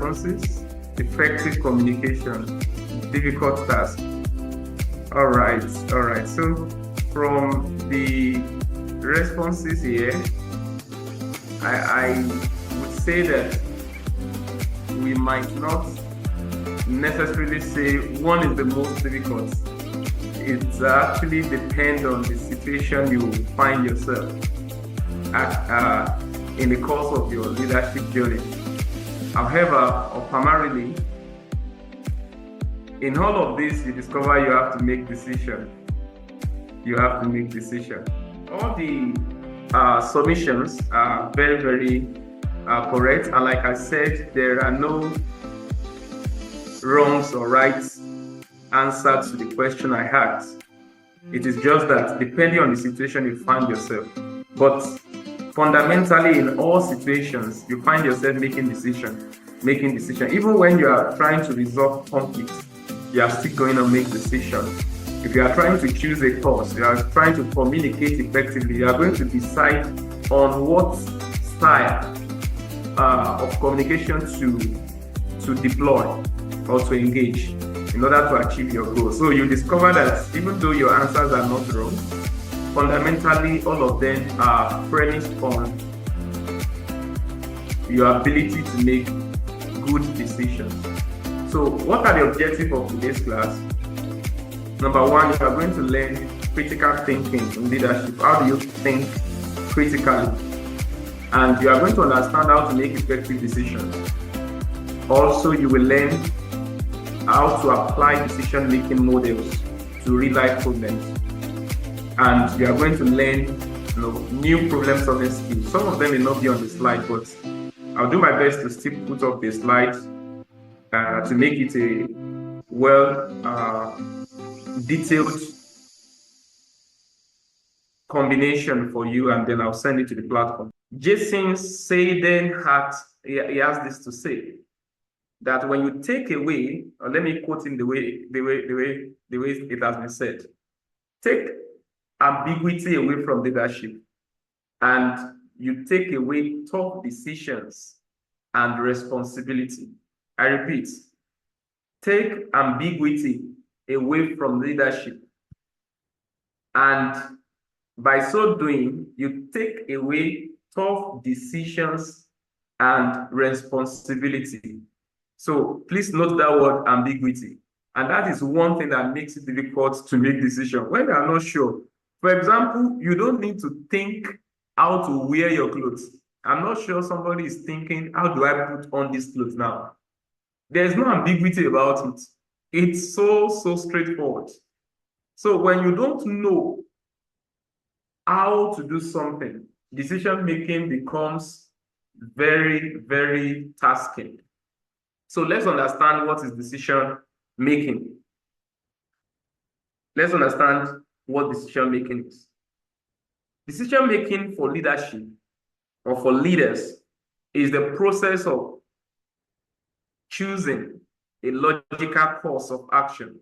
responses, effective communication, difficult task. All right. So from the responses here, I would say that we might not necessarily say one is the most difficult. It actually depends on the situation you find yourself at, in the course of your leadership journey. However, or primarily, in all of this, you discover you have to make decisions. All the submissions are very, very correct. And like I said, there are no wrongs or rights answer to the question I asked. It is just that depending on the situation you find yourself. But fundamentally, in all situations, you find yourself making decision. Even when you are trying to resolve conflict, you are still going to make decisions. If you are trying to choose a course, you are trying to communicate effectively, you are going to decide on what style of communication to deploy or to engage in order to achieve your goal. So you discover that even though your answers are not wrong, fundamentally all of them are premised on your ability to make good decisions. So what are the objectives of today's class? Number one, you are going to learn critical thinking in leadership. How do you think critically? And you are going to understand how to make effective decisions. Also, you will learn how to apply decision-making models to real-life problems. And you are going to learn new problem-solving skills. Some of them may not be on the slide, but I'll do my best to still put up the slide to make it a detailed combination for you, and then I'll send it to the platform. Jason Seiden he has this to say, that when you take away, or let me quote him the way it has been said, take ambiguity away from leadership, and you take away tough decisions and responsibility. I repeat, take ambiguity away from leadership, and by so doing, you take away tough decisions and responsibility. So please note that word ambiguity. And that is one thing that makes it difficult to make decisions when you are not sure. For example, you don't need to think how to wear your clothes. I'm not sure somebody is thinking, how do I put on this clothes now? There's no ambiguity about it. It's so straightforward. So when you don't know how to do something, decision-making becomes very, very tasking. So let's understand what is decision-making. Let's understand what decision-making is. Decision-making for leadership or for leaders is the process of choosing a logical course of action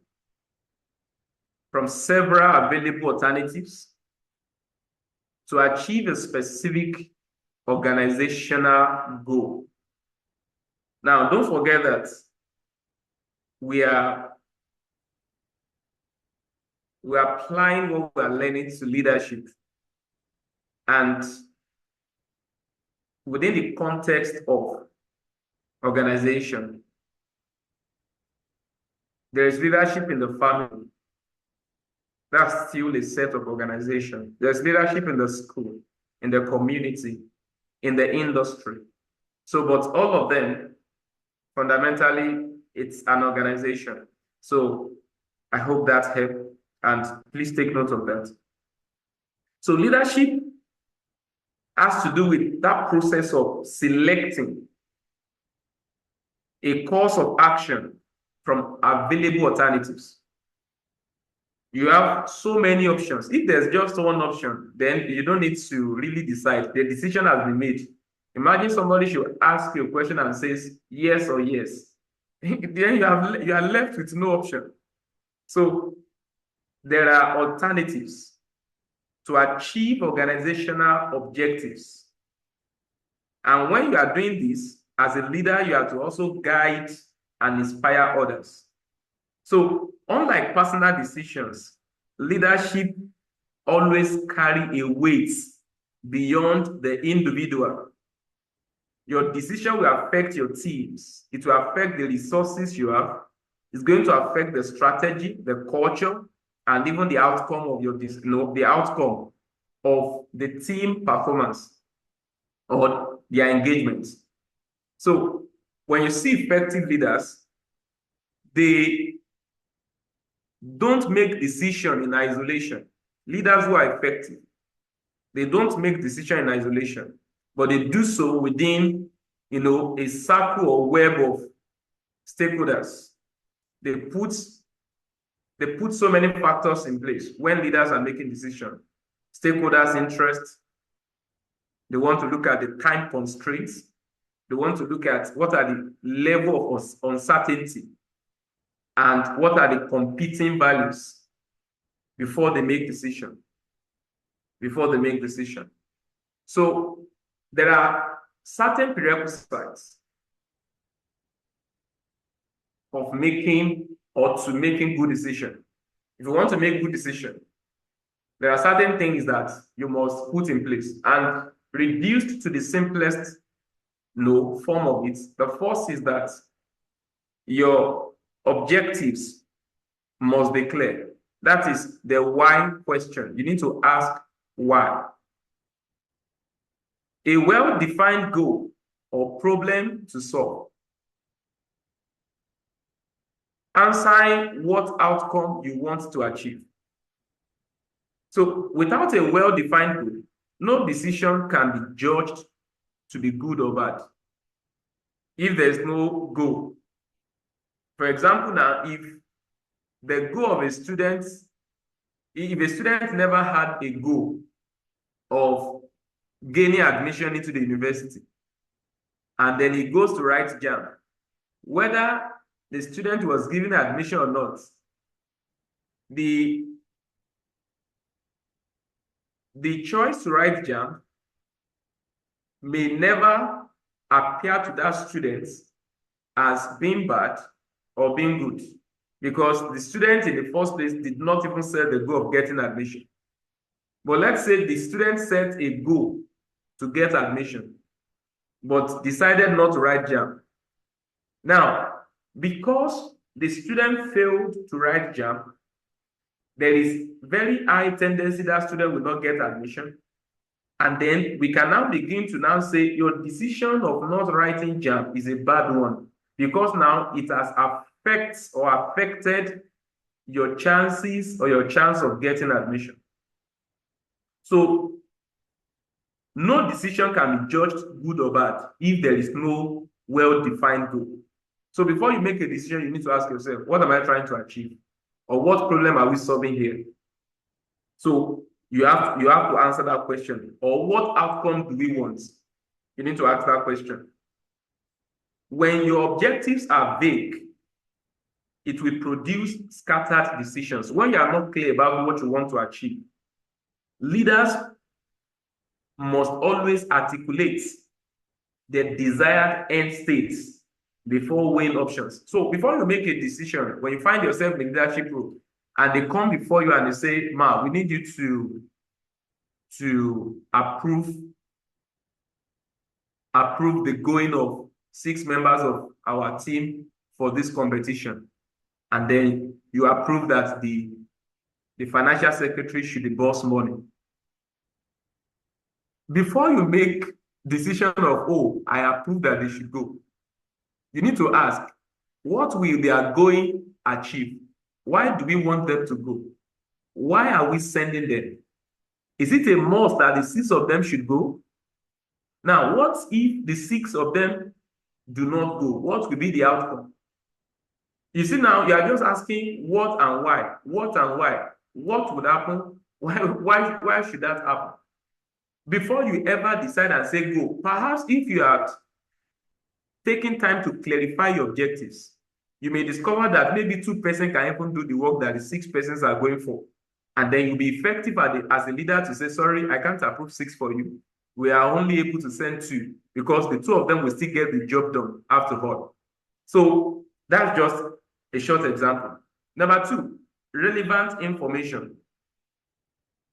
from several available alternatives to achieve a specific organizational goal. Now, don't forget that we are applying what we are learning to leadership, and within the context of organization. There is leadership in the family. That's still a set of organization. There's leadership in the school, in the community, in the industry. So, but all of them, fundamentally, it's an organization. So I hope that helped, and please take note of that. So leadership has to do with that process of selecting a course of action from available alternatives. You have so many options. If there's just one option, then you don't need to really decide. The decision has been made. Imagine somebody should ask you a question and says yes or yes. Then you are left with no option. So there are alternatives to achieve organizational objectives. And when you are doing this, as a leader, you have to also guide and inspire others. So unlike personal decisions, leadership always carry a weight beyond the individual. Your decision will affect your teams. It will affect the resources you have. It's going to affect the strategy, the culture, and even the outcome of your, the outcome of the team performance or their engagements. So when you see effective leaders, they don't make decisions in isolation. Leaders who are effective, they don't make decisions in isolation, but they do so within, a circle or web of stakeholders. They put so many factors in place when leaders are making decisions. Stakeholders' interests. They want to look at the time constraints. They want to look at what are the level of uncertainty and what are the competing values before they make decision. So there are certain prerequisites of making good decision. If you want to make good decision, there are certain things that you must put in place, and reduced to the simplest form of it. The first is that your objectives must be clear. That is the why question. You need to ask why. A well-defined goal or problem to solve. Answering what outcome you want to achieve. So without a well-defined goal, no decision can be judged to be good or bad if there's no goal. For example, now, if the goal of a student, if a student never had a goal of gaining admission into the university, and then he goes to write JAMB, whether the student was given admission or not, the choice to write JAMB may never appear to that student as being bad or being good, because the student in the first place did not even set the goal of getting admission. But let's say the student set a goal to get admission, but decided not to write JAMB. Now, because the student failed to write JAMB, there is very high tendency that student will not get admission. And then we can now begin to now say your decision of not writing JAMB is a bad one, because now it has affected your chances or your chance of getting admission. So no decision can be judged good or bad if there is no well-defined goal. So before you make a decision, you need to ask yourself, what am I trying to achieve? Or what problem are we solving here? So you have to answer that question. Or what outcome do we want? You need to ask that question. When your objectives are vague, it will produce scattered decisions. When you are not clear about what you want to achieve, leaders must always articulate the desired end states before weighing options. So before you make a decision, when you find yourself in leadership role and they come before you and they say, Ma, we need you to approve the going of 6 members of our team for this competition. And then you approve that the financial secretary should disburse money. Before you make decision of, oh, I approve that they should go, you need to ask, what will they are going achieve? Why do we want them to go? Why are we sending them? Is it a must that the 6 of them should go? Now, what if the 6 of them do not go? What will be the outcome? You see, now you are just asking what and why. What and why? What would happen? Why should that happen? Before you ever decide and say go, perhaps if you are taking time to clarify your objectives, you may discover that maybe 2 persons can even do the work that the 6 persons are going for. And then you'll be effective as a leader to say, sorry, I can't approve 6 for you. We are only able to send 2. because the two of them will still get the job done after all. So that's just a short example. Number two, relevant information.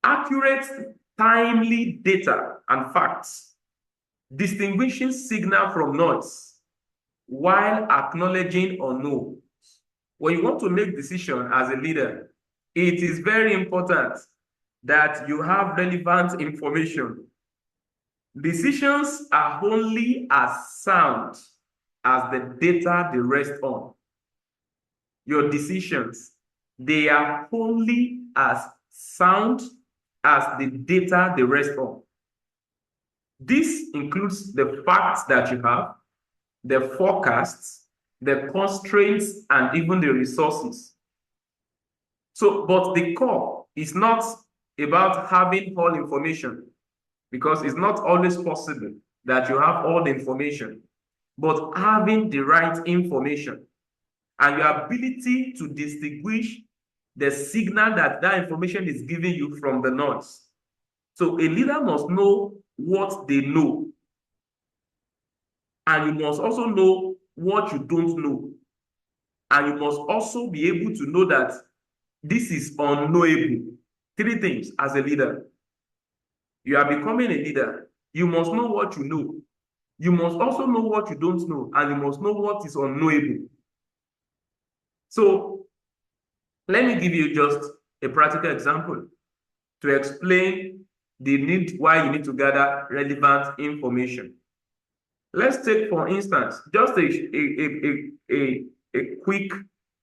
Accurate, timely data and facts, distinguishing signal from noise while acknowledging unknown. When you want to make decision as a leader, it is very important that you have relevant information. Decisions are only as sound as the data they rest on. Your decisions, they are only as sound as the data they rest on. This includes the facts that you have, the forecasts, the constraints, and even the resources. So, but the core is not about having all information, because it's not always possible that you have all the information, but having the right information and your ability to distinguish the signal that that information is giving you from the noise. So a leader must know what they know, and you must also know what you don't know, and you must also be able to know that this is unknowable. Three things as a leader. You are becoming a leader. You must know what you know. You must also know what you don't know, and you must know what is unknowable. So let me give you just a practical example to explain the need, why you need to gather relevant information. Let's take, for instance, just a quick,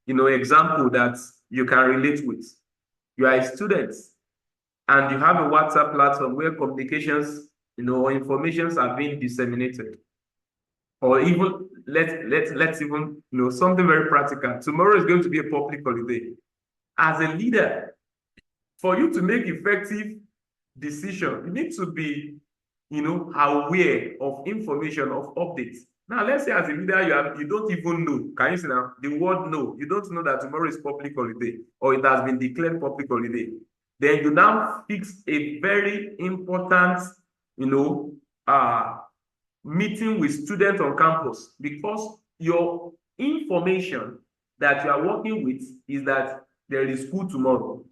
example that you can relate with. You are a student and you have a WhatsApp platform where communications, informations are being disseminated. Or even let's even something very practical. Tomorrow is going to be a public holiday. As a leader, for you to make effective decision, you need to be aware of information, of updates. Now, let's say as a leader, you don't even know. Can you see now? The word "no." You don't know that tomorrow is public holiday or it has been declared public holiday. Then you now fix a very important, meeting with students on campus, because your information that you are working with is that there is school tomorrow.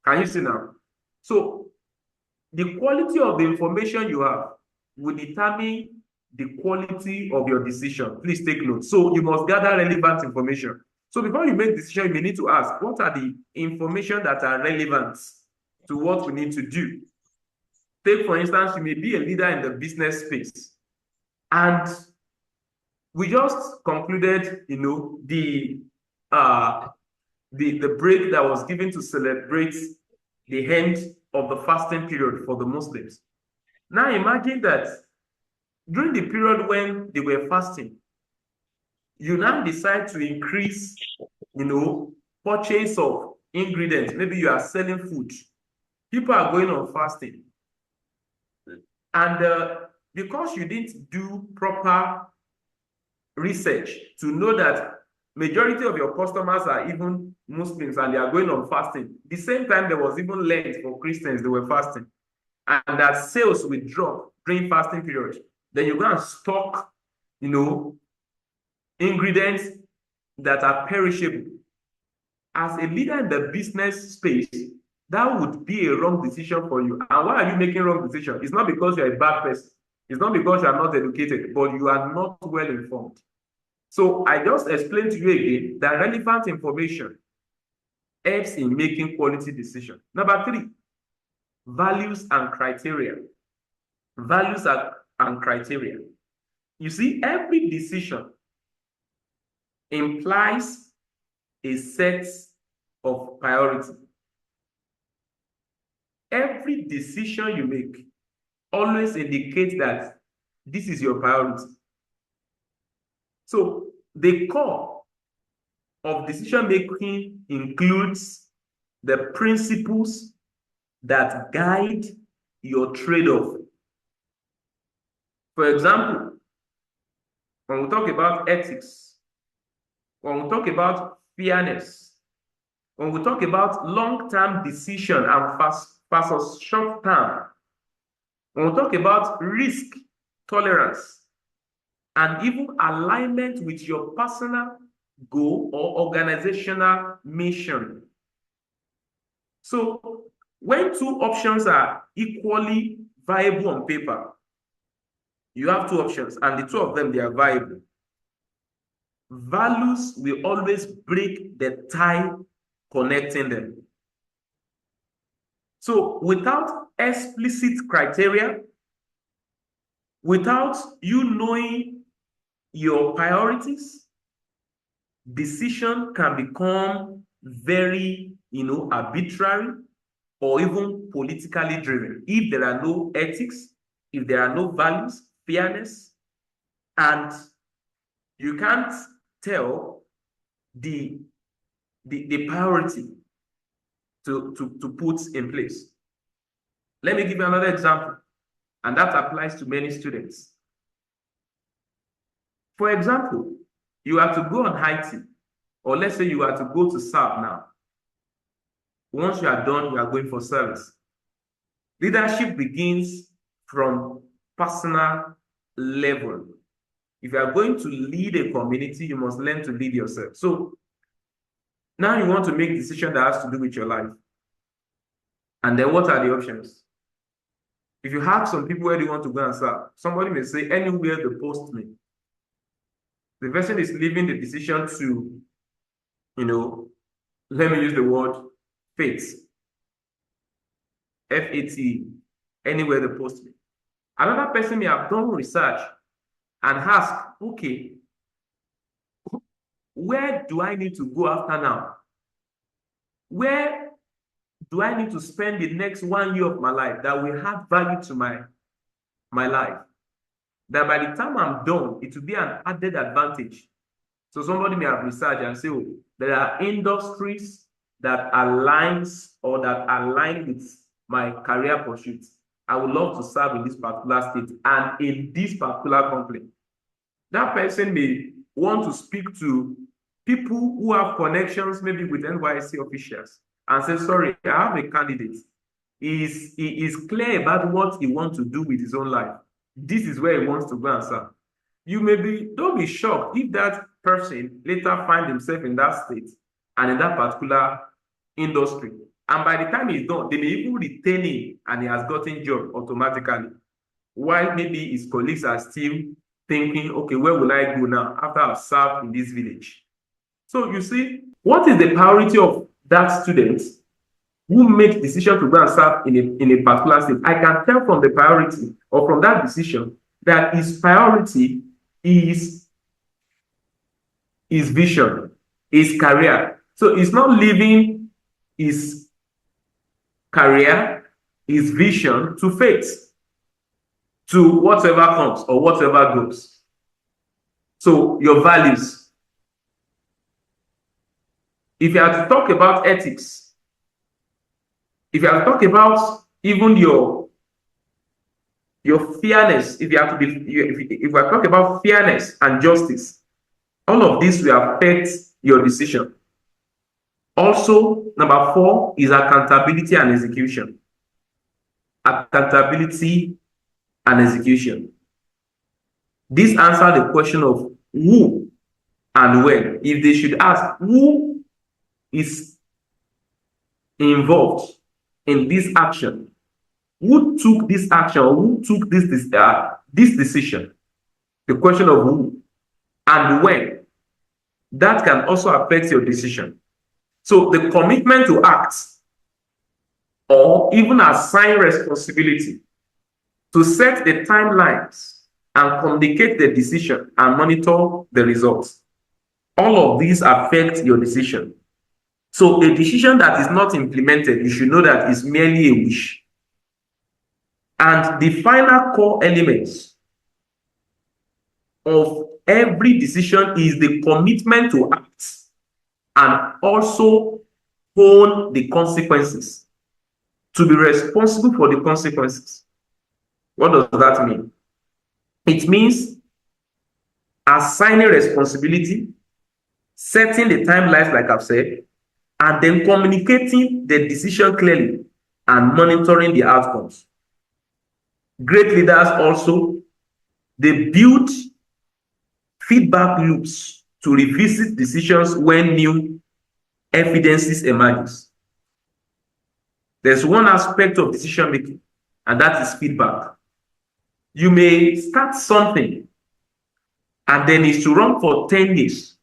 Can you see now? So the quality of the information you have will determine the quality of your decision. Please take note. So you must gather relevant information. So before you make decision, you may need to ask, what are the information that are relevant to what we need to do? Take, for instance, you may be a leader in the business space, and we just concluded, the break that was given to celebrate the end of the fasting period for the Muslims. Now imagine that during the period when they were fasting, you now decide to increase, purchase of ingredients. Maybe you are selling food. People are going on fasting. And because you didn't do proper research to know that majority of your customers are even Muslims and they are going on fasting, the same time there was even Lent for Christians, they were fasting, and that sales will drop during fasting period, then you go and stock, ingredients that are perishable. As a leader in the business space, that would be a wrong decision for you. And why are you making wrong decision? It's not because you're a bad person. It's not because you are not educated, but you are not well informed. So I just explained to you again that relevant information helps in making quality decisions. Number three, values and criteria. Values and criteria. You see, every decision implies a set of priority. Every decision you make always indicates that this is your priority. So the core of decision making includes the principles that guide your trade-off. For example, when we talk about ethics, when we talk about fairness, when we talk about long-term decision and versus short-term, when we talk about risk tolerance, and even alignment with your personal goal or organizational mission. So when two options are equally viable on paper, you have two options and the two of them, they are viable. Values will always break the tie connecting them. So without explicit criteria, without you knowing your priorities, decision can become very, arbitrary or even politically driven if there are no ethics, if there are no values, fairness, and you can't tell the priority to put in place. Let me give you another example, and that applies to many students. For example, you are to go on high tea, or let's say you are to go to serve now. Once you are done, you are going for service. Leadership begins from personal level. If you are going to lead a community, you must learn to lead yourself. So now you want to make a decision that has to do with your life. And then what are the options? If you have some people where you want to go and serve, somebody may say anywhere they post me. The person is leaving the decision to, let me use the word fate. F-A-T, anywhere they post me. Another person may have done research and ask, okay, where do I need to go after now? Where do I need to spend the next 1 year of my life that will have value to my life? That by the time I'm done, it will be an added advantage. So somebody may have researched and say, oh, there are industries that aligns or that align with my career pursuits. I would love to serve in this particular state and in this particular company. That person may want to speak to people who have connections, maybe with NYSC officials, and say, sorry, I have a candidate. He is clear about what he wants to do with his own life. This is where he wants to go and serve. Don't be shocked if that person later finds himself in that state and in that particular industry. And by the time he's done, they may even retain him and he has gotten job automatically. While maybe his colleagues are still thinking, okay, where will I go now after I've served in this village? So you see, what is the priority of that student who makes decision to go and serve in a particular state? I can tell from the priority or from that decision that his priority is his vision, his career. So he's not living his career, his vision to fate, to whatever comes or whatever goes. So your values. If you have to talk about ethics, if you have to talk about even your fairness, if you have to be, if we talk about fairness and justice, all of this will affect your decision. Also, number 4 is accountability and execution. Accountability and execution. This answers the question of who and when. If they should ask who is involved in this action, who took this action, or who took this decision, the question of who and when, that can also affect your decision. So the commitment to act or even assign responsibility to set the timelines and communicate the decision and monitor the results. All of these affect your decision. So a decision that is not implemented, you should know that is merely a wish. And the final core elements of every decision is the commitment to act and also own the consequences, to be responsible for the consequences. What does that mean? It means assigning responsibility, setting the timelines, like I've said, and then communicating the decision clearly and monitoring the outcomes. Great leaders also, they build feedback loops to revisit decisions when new evidences emerges. There's one aspect of decision making, and that is feedback. You may start something and then it's to run for 10 days.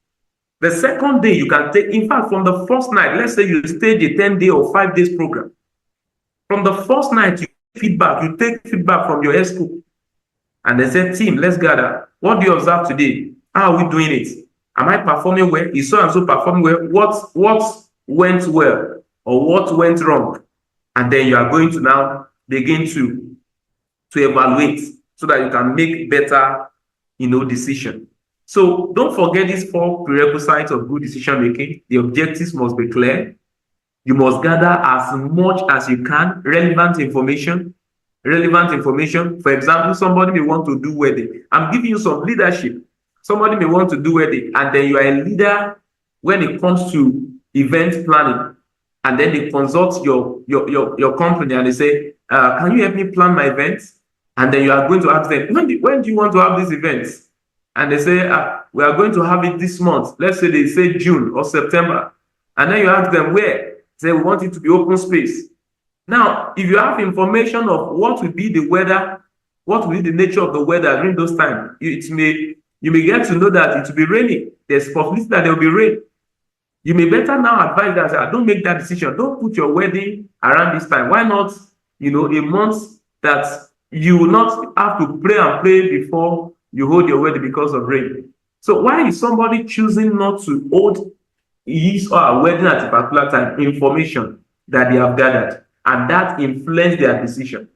The second day you can take, in fact, from the first night, let's say you stage a 10-day or 5 days program. From the first night, you take feedback from your ESCO. And they say, team, let's gather. What do you observe today? How are we doing it? Am I performing well? Is so and so performing well? What went well or what went wrong? And then you are going to now begin to evaluate so that you can make better, decision. So don't forget these 4 prerequisites of good decision making. The objectives must be clear. You must gather as much as you can relevant information. For example, somebody may want to do wedding. I'm giving you some leadership. Somebody may want to do wedding, and then you are a leader when it comes to event planning. And then they consult your company and they say, can you help me plan my event? And then you are going to ask them, when do you want to have these events? And they say, we are going to have it this month. Let's say they say June or September. And then you ask them where? Say, we want it to be open space. Now, if you have information of what will be the weather, what will be the nature of the weather during those times, you may get to know that it will be raining. There's possibility that there will be rain. You may better now advise that, don't make that decision. Don't put your wedding around this time. Why not, a month that you will not have to pray before you hold your wedding because of rain. So why is somebody choosing not to hold his or her wedding at a particular time? Information that they have gathered, and that influence their decision.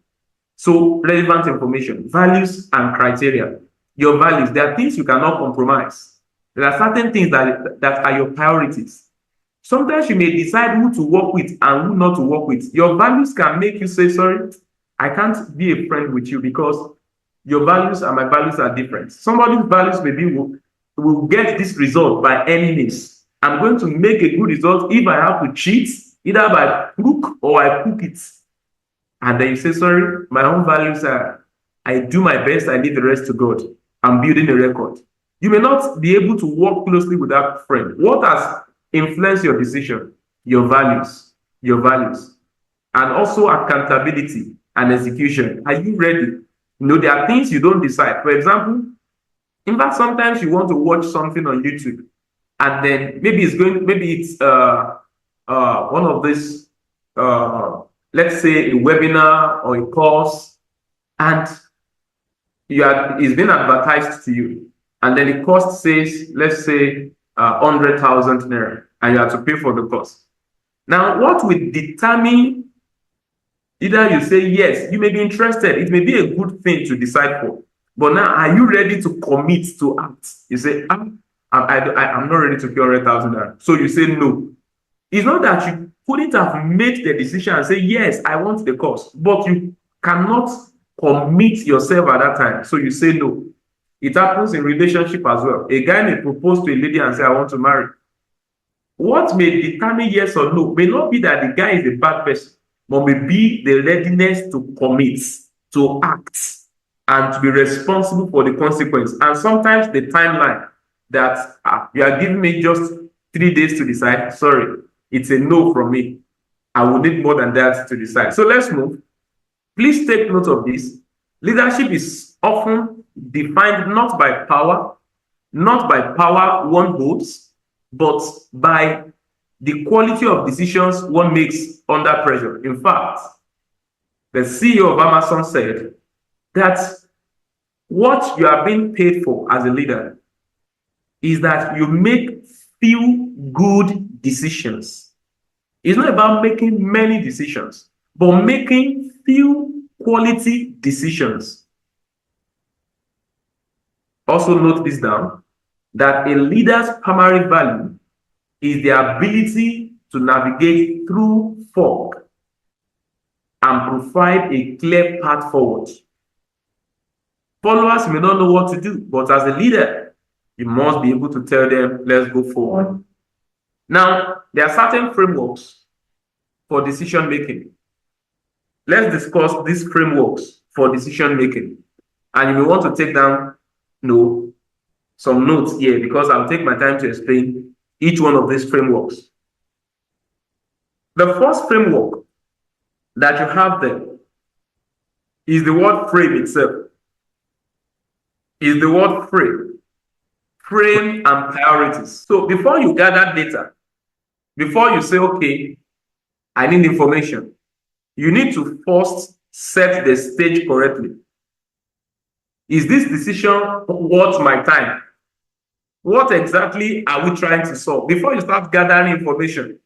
So relevant information, values and criteria. Your values, there are things you cannot compromise. There are certain things that are your priorities. Sometimes you may decide who to work with and who not to work with. Your values can make you say, sorry, I can't be a friend with you because your values and my values are different. Somebody's values maybe will get this result by any means. I'm going to make a good result if I have to cheat, either by hook or I cook it. And then you say, sorry, my own values are, I do my best, I leave the rest to God. I'm building a record. You may not be able to work closely with that friend. What has influenced your decision? Your values. And also accountability and execution. Are you ready? There are things you don't decide. For example, in fact, sometimes you want to watch something on YouTube, and then maybe it's one of this, let's say a webinar or a course, and it's been advertised to you, and then the cost says, let's say 100,000 naira, and you have to pay for the course. Now, what will determine either you say yes, you may be interested, it may be a good thing to decide for, but now are you ready to commit to act? You say, I'm not ready to pay 100,000 naira. So you say no. It's not that you couldn't have made the decision and say, yes, I want the course, but you cannot commit yourself at that time. So you say no. It happens in relationship as well. A guy may propose to a lady and say, I want to marry. What may determine yes or no may not be that the guy is a bad person, but may be the readiness to commit, to act, and to be responsible for the consequence. And sometimes the timeline that you are giving me just 3 days to decide, sorry, it's a no from me. I will need more than that to decide. So let's move. Please take note of this. Leadership is often defined not by power one holds, but by the quality of decisions one makes under pressure. In fact, the CEO of Amazon said that what you are being paid for as a leader is that you make few good decisions. It's not about making many decisions, but making few quality decisions. Also note this down, that a leader's primary value is the ability to navigate through fog and provide a clear path forward. Followers may not know what to do, but as a leader, you must be able to tell them, let's go forward. Now, there are certain frameworks for decision making. Let's discuss these frameworks for decision making. And you may want to take down some notes here because I'll take my time to explain each one of these frameworks. The first framework that you have there is the word frame itself. Is the word frame. Frame and priorities. So before you gather data, before you say, okay, I need information, you need to first set the stage correctly. Is this decision worth my time? What exactly are we trying to solve? Before you start gathering information,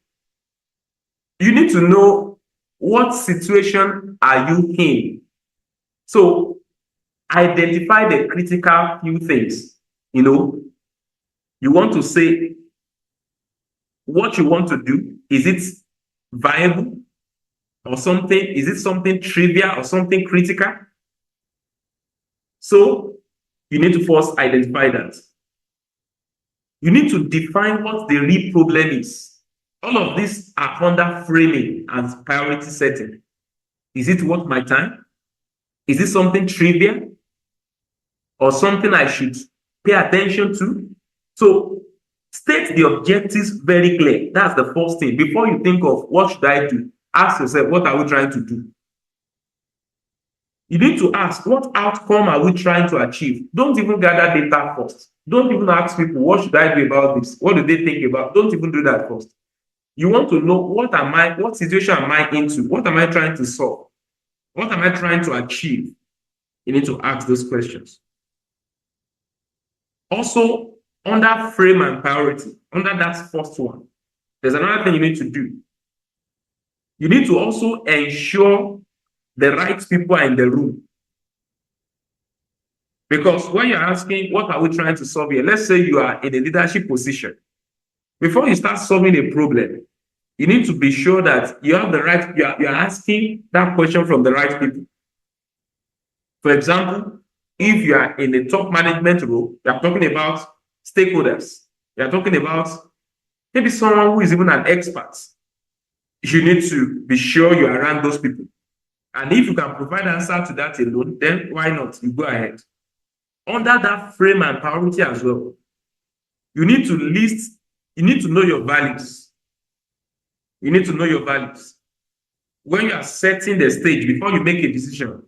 you need to know what situation are you in. So identify the critical few things. You want to say what you want to do. Is it viable or something? Is it something trivial or something critical? So you need to first identify that. You need to define what the real problem is. All of these are under framing and priority setting. Is it worth my time? Is it something trivial or something I should pay attention to? So state the objectives very clear. That's the first thing. Before you think of what should I do, ask yourself, what are we trying to do? You need to ask, what outcome are we trying to achieve? Don't even gather data first. Don't even ask people, what should I do about this? What do they think about? Don't even do that first. You want to know, what situation am I into? What am I trying to solve? What am I trying to achieve? You need to ask those questions. Also, under frame and priority, under that first one, there's another thing you need to do. You need to also ensure the right people are in the room. Because when you're asking, what are we trying to solve here? Let's say you are in a leadership position. Before you start solving a problem, you need to be sure that you have the right, you're asking that question from the right people. For example, if you are in a top management role, you are talking about stakeholders. You are talking about maybe someone who is even an expert. You need to be sure you are around those people. And if you can provide answer to that alone, then why not? You go ahead. Under that frame and priority as well, you need to know your values. You need to know your values. When you are setting the stage, before you make a decision,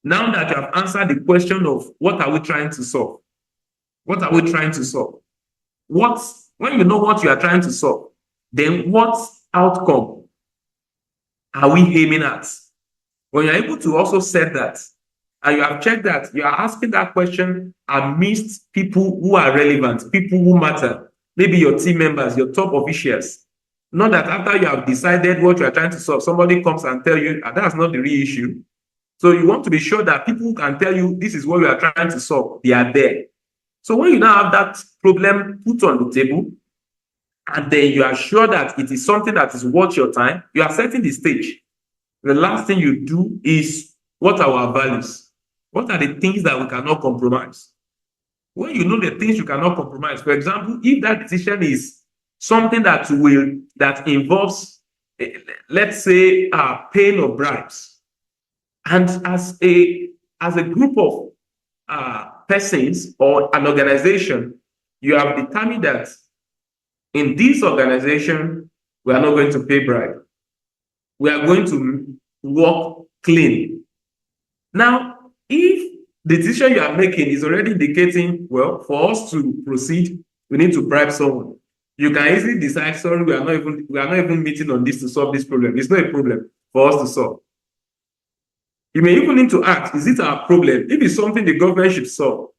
now that you have answered the question of what are we trying to solve? What are we trying to solve? When you know what you are trying to solve, then what outcome are we aiming at? When you're able to also set that, and you have checked that you are asking that question amidst people who are relevant, people who matter, maybe your team members, your top officials. Not that after you have decided what you are trying to solve, somebody comes and tell you that's not the real issue. So you want to be sure that people who can tell you this is what we are trying to solve, they are there. So when you now have that problem put on the table, and then you are sure that it is something that is worth your time, you are setting the stage. The last thing you do is, what are our values? What are the things that we cannot compromise? When you know the things you cannot compromise, for example, if that decision is something that involves, let's say, paying of bribes, and as a group of persons or an organization, you have determined that in this organization, we are not going to pay bribe. We are going to work clean. Now, if the decision you are making is already indicating, well, for us to proceed, we need to bribe someone. You can easily decide, sorry, we are not even meeting on this to solve this problem. It's not a problem for us to solve. You may even need to ask, is it our problem? If it's something the government should solve,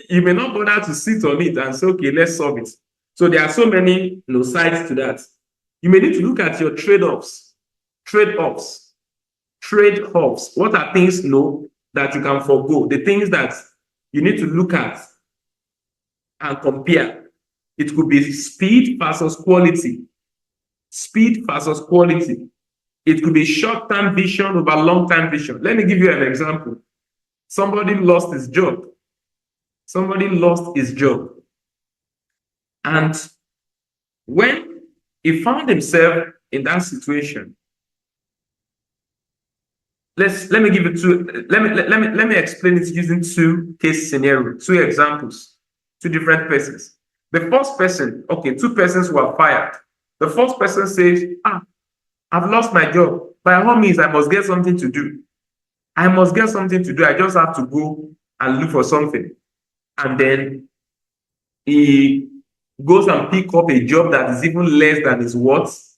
you may not bother to sit on it and say, okay, let's solve it. So there are so many sides to that. You may need to look at your trade-offs. Trade-offs. What are things that you can forego? The things that you need to look at and compare. It could be speed versus quality. Speed versus quality. It could be short-term vision over long-term vision. Let me give you an example. Somebody lost his job. And when he found himself in that situation, let me explain it using two case scenarios, two examples. two different persons. The first person, okay, two persons were fired. The first person says, I've lost my job. By all means, I must get something to do. I must get something to do. I just have to go and look for something. And then he goes and pick up a job that is even less than his worth,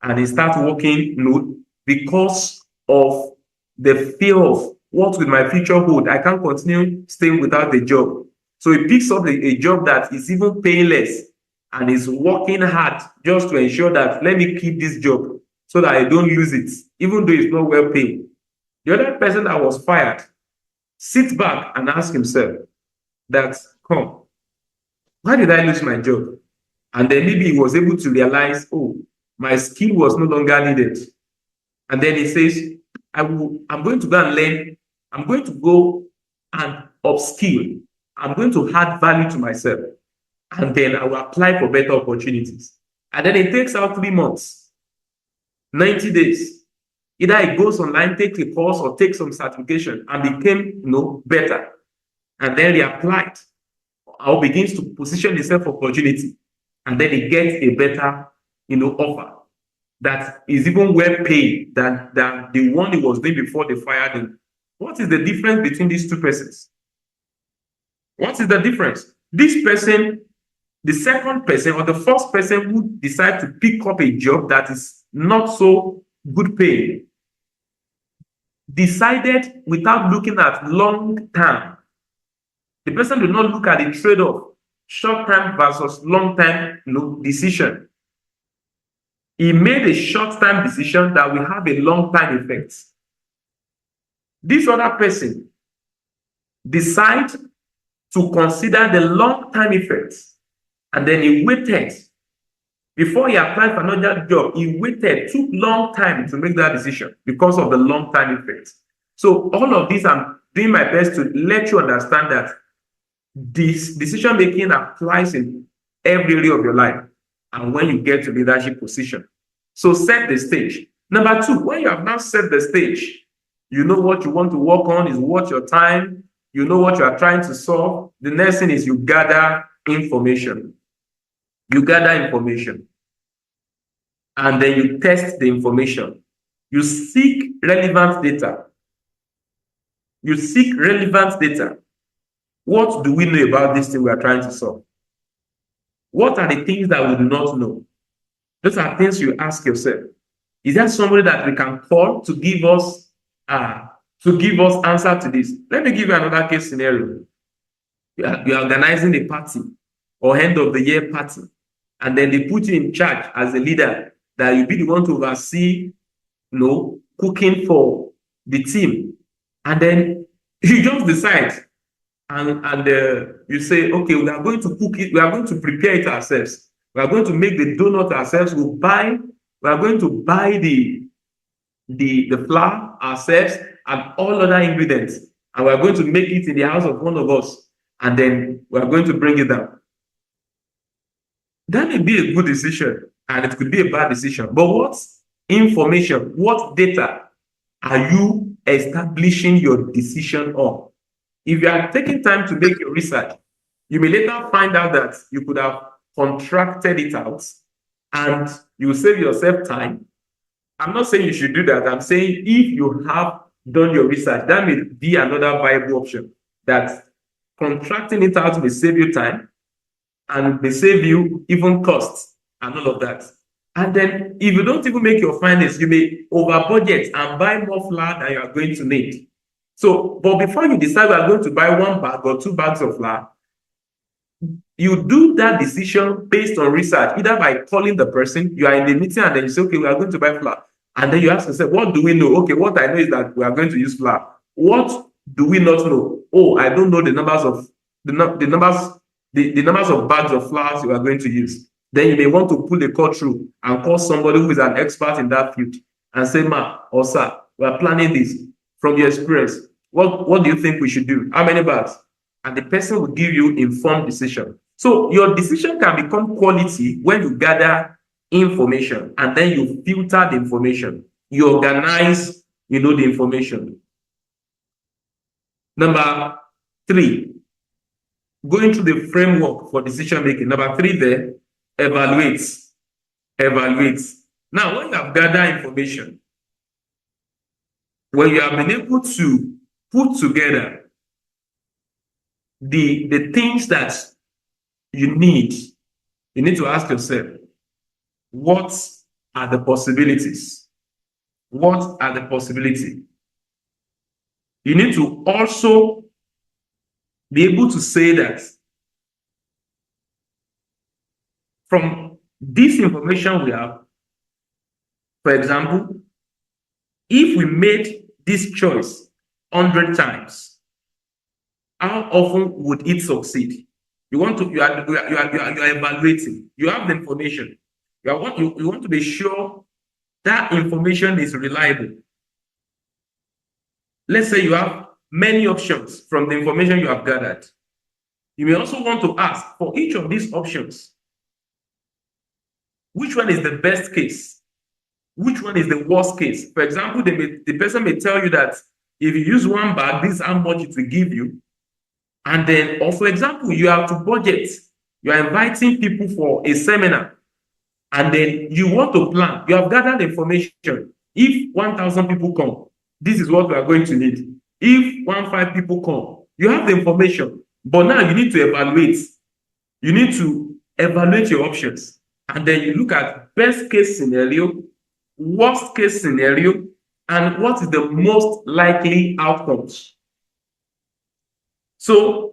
and he starts working, because of the fear of what will my future hold. I can't continue staying without a job. So he picks up a job that is even paying less, and is working hard just to ensure that let me keep this job so that I don't lose it, even though it's not well paid. The other person that was fired sits back and asks himself that, why did I lose my job? And then maybe he was able to realize, my skill was no longer needed. And then he says, I'm going to go and learn. I'm going to go and upskill. I'm going to add value to myself. And then I will apply for better opportunities. And then it takes out 3 months, 90 days. Either he goes online, takes a course, or takes some certification and became better. And then he applied or begins to position himself for opportunity. And then he gets a better offer that is even well paid than the one he was doing before they fired him. What is the difference between these two persons? What is the difference? This person, the second person or the first person who decides to pick up a job that is not so good paying, decided without looking at long term. The person did not look at the trade-off, short term versus long term decision. He made a short-term decision that will have a long-term effect. This other person decided to consider the long-term effects, and then he waited. Before he applied for another job, he waited, took long time to make that decision because of the long-term effects. So all of this, I'm doing my best to let you understand that this decision-making applies in every area of your life. And when you get to leadership position. So set the stage. Number 2, when you have now set the stage, you know what you want to work on is worth your time. You know what you are trying to solve. The next thing is you gather information. You gather information. And then you test the information. You seek relevant data. You seek relevant data. What do we know about this thing we are trying to solve? What are the things that we do not know? Those are things you ask yourself. Is there somebody that we can call to give us answer to this? Let me give you another case scenario. You are organizing a party or end of the year party, and then they put you in charge as a leader that you be the one to oversee, cooking for the team, and then you just decide. And you say, okay, we are going to cook it. We are going to prepare it ourselves. We are going to make the donut ourselves. We are going to buy the flour ourselves and all other ingredients. And we are going to make it in the house of one of us. And then we are going to bring it down. That may be a good decision, and it could be a bad decision. But what information, what data are you establishing your decision on? If you are taking time to make your research, you may later find out that you could have contracted it out and you will save yourself time. I'm not saying you should do that. I'm saying if you have done your research, that may be another viable option. That contracting it out may save you time and may save you even costs and all of that. And then if you don't even make your findings, you may over budget and buy more flour than you are going to need. So, but before you decide you are going to buy 1 bag or 2 bags of flour, you do that decision based on research, either by calling the person, you are in the meeting and then you say, okay, we are going to buy flour. And then you ask yourself, what do we know? Okay, what I know is that we are going to use flour. What do we not know? Oh, I don't know the numbers of the numbers of bags of flour you are going to use. Then you may want to pull the call through and call somebody who is an expert in that field and say, ma or sir, we are planning this. From your experience, what do you think we should do? How many bags? And the person will give you informed decision. So your decision can become quality when you gather information and then you filter the information. You organize, the information. Number 3, going through the framework for decision making. Number 3 there, evaluate. Evaluate. Now, when you have gathered information, when you have been able to put together the things that you need to ask yourself, what are the possibilities? What are the possibilities? You need to also be able to say that from this information we have, for example, if we made this choice 100 times, how often would it succeed? You are evaluating. You have the information. You want to be sure that information is reliable. Let's say you have many options from the information you have gathered. You may also want to ask for each of these options, which one is the best case? Which one is the worst case? For example, the person may tell you that if you use one bag, this is how much it will give you. And then, or for example, you have to budget. You are inviting people for a seminar. And then you want to plan. You have gathered information. If 1,000 people come, this is what we are going to need. If 1,500 people come, you have the information. But now you need to evaluate. You need to evaluate your options. And then you look at best case scenario, worst case scenario, and what is the most likely outcomes. So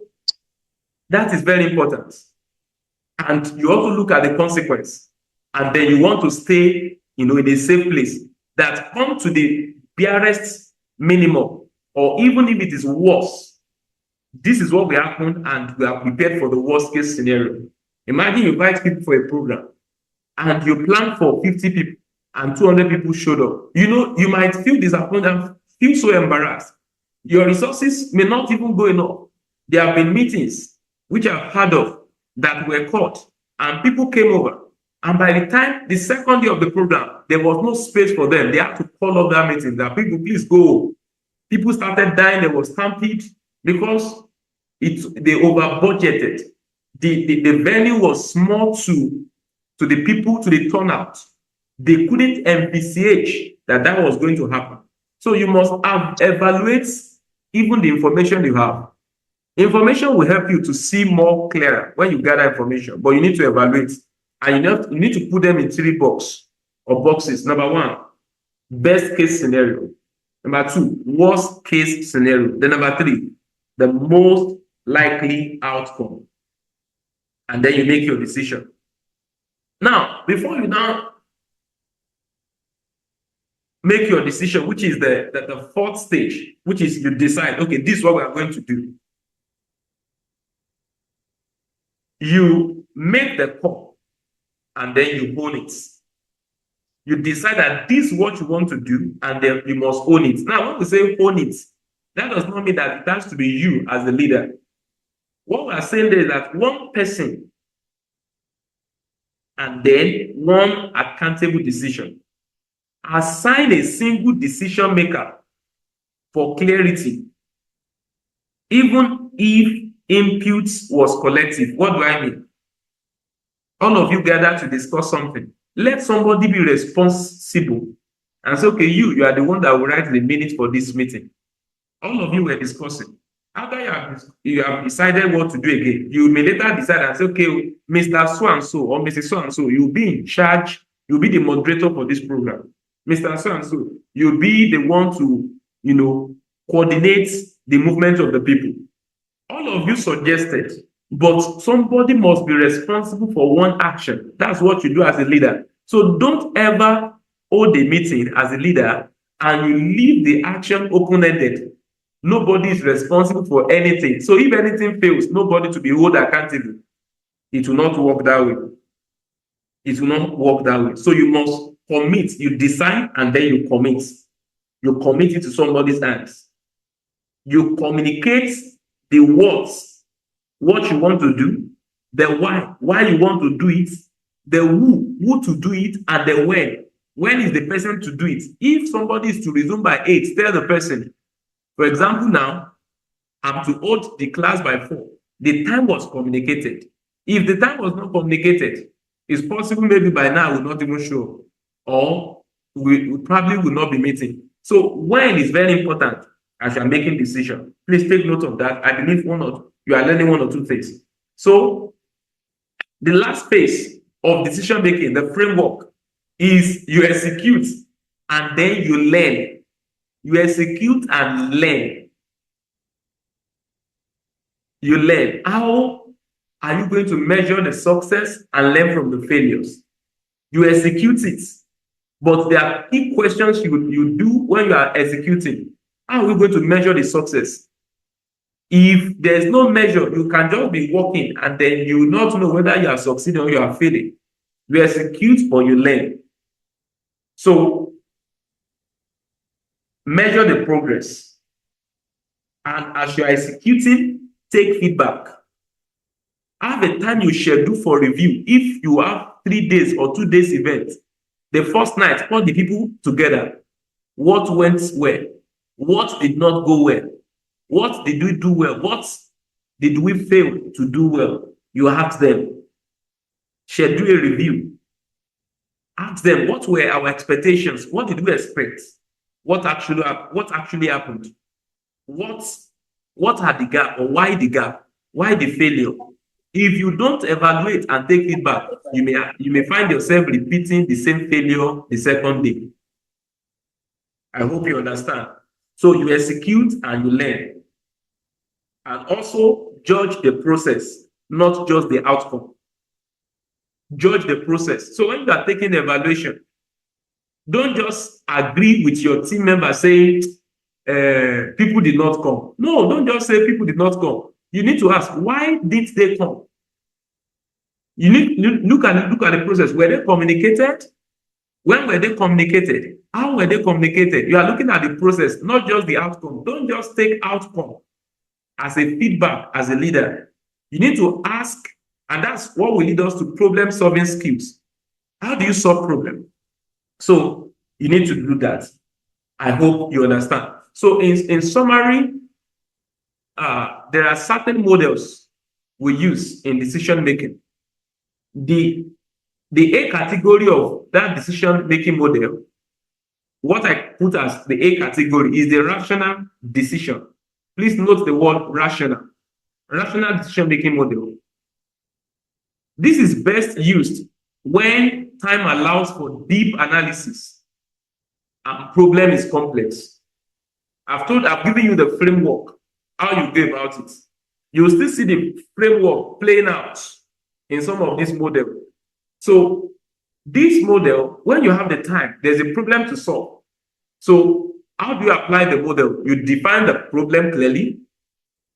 that is very important. And you also look at the consequence. And then you want to stay, in a safe place that come to the barest minimum, or even if it is worse, this is what will happen, and we are prepared for the worst case scenario. Imagine you invite people for a program and you plan for 50 people and 200 people showed up. You might feel disappointed and feel so embarrassed. Your resources may not even go enough. There have been meetings which I've heard of that were caught, and people came over. And by the time the second day of the program, there was no space for them. They had to call off that meeting. That people, please go. People started dying. There was stampede because they over budgeted. The venue was small to the people, to the turnout. They couldn't envisage that was going to happen. So you must evaluate even the information you have. Information will help you to see more clearer when you gather information, but you need to evaluate. And you need to put them in 3 boxes. Number 1, best case scenario. Number 2, worst case scenario. Then number 3, the most likely outcome. And then you make your decision. Now, before you make your decision, which is the 4th stage, which is you decide, okay, this is what we are going to do. You make the call and then you own it. You decide that this is what you want to do, and then you must own it. Now, when we say own it, that does not mean that it has to be you as the leader. What we are saying there is that one person and then one accountable decision. Assign a single decision maker for clarity, even if input was collective. What do I mean? All of you gather to discuss something. Let somebody be responsible and say, okay, you are the one that will write the minutes for this meeting. All of you were discussing. After you have decided what to do again, you may later decide and say, okay, Mr. So-and-so or Mrs. So-and-so, you'll be in charge. You'll be the moderator for this program. Mr. So-and-so, you'll be the one to, coordinate the movement of the people. All of you suggested, but somebody must be responsible for one action. That's what you do as a leader. So don't ever hold a meeting as a leader and you leave the action open-ended. Nobody is responsible for anything. So if anything fails, nobody to be held accountable. It will not work that way. It will not work that way. So you must commit. You decide and then you commit. You commit it to somebody's hands. You communicate the words, what you want to do, the why you want to do it, the who to do it, and the when. When is the person to do it? If somebody is to resume by 8, tell the person. For example, now, I'm to hold the class by 4. the time was communicated. If the time was not communicated, it's possible maybe by now we'll not even show up, or we probably will not be meeting. So when is very important as you are making decision. Please take note of that. I believe you are learning one or two things. So the last phase of decision making, the framework, is you execute and then you learn. You execute and learn. You learn. How are you going to measure the success and learn from the failures? You execute it. But there are key questions you do when you are executing. How are we going to measure the success? If there's no measure, you can just be working and then you will not know whether you are succeeding or you are failing. You execute or you learn. So measure the progress. And as you are executing, take feedback. Have a time you schedule for review. If you have 3 days or 2 days event, the first night, call the people together. What went well? What did not go well? What did we do well? What did we fail to do well? You ask them. Schedule a review. Ask them, what were our expectations? What did we expect? What actually happened? What had the gap, or why the gap? Why the failure? If you don't evaluate and take feedback, you may find yourself repeating the same failure the second day. I hope you understand. So you execute and you learn. And also judge the process, not just the outcome. Judge the process. So when you are taking the evaluation, don't just agree with your team member saying people did not come. No, don't just say people did not come. You need to ask, why did they come? You need to look at the process. Were they communicated? When were they communicated? How were they communicated? You are looking at the process, not just the outcome. Don't just take outcome as a feedback as a leader. You need to ask, and that's what will lead us to problem-solving skills. How do you solve problem? So you need to do that. I hope you understand. So in summary, there are certain models we use in decision making. The A category of that decision making model, what I put as the A category, is the rational decision. Please note the word rational. Rational decision making model. This is best used when time allows for deep analysis and problem is complex. I've given you the framework, how you go about it. You'll still see the framework playing out in some of this model. So this model, when you have the time, there's a problem to solve. So how do you apply the model? You define the problem clearly.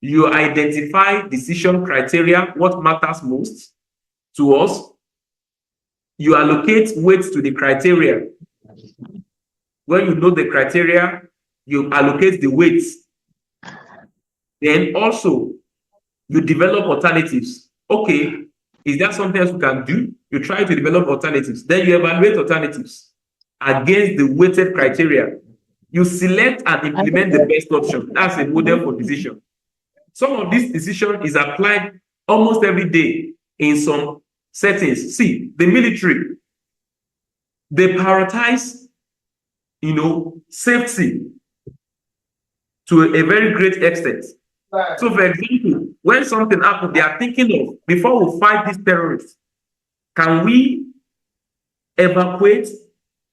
You identify decision criteria, what matters most to us. You allocate weights to the criteria. When you know the criteria, you allocate the weights. Then also, you develop alternatives. Okay, is there something else we can do? You try to develop alternatives. Then you evaluate alternatives against the weighted criteria. You select and implement the best option. That's a model for decision. Some of this decision is applied almost every day in some settings. See, the military, they prioritize, safety to a very great extent. So, for example, when something happens, they are thinking of, before we fight these terrorists, can we evacuate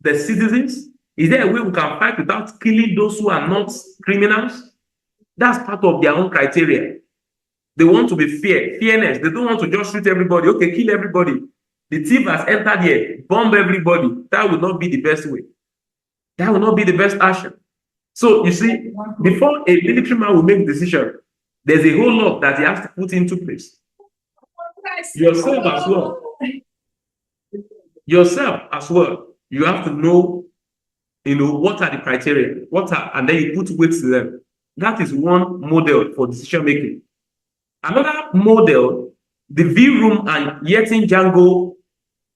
the citizens? Is there a way we can fight without killing those who are not criminals? That's part of their own criteria. They want to be fairness. They don't want to just shoot everybody. Okay, kill everybody. The thief has entered here, bomb everybody. That will not be the best way. That will not be the best action. So you see, before a military man will make a decision, there's a whole lot that he has to put into place. Yourself as well. Yourself as well. You have to know, what are the criteria? And then you put weights to them. That is one model for decision making. Another model, the V-Room and Yetin-Django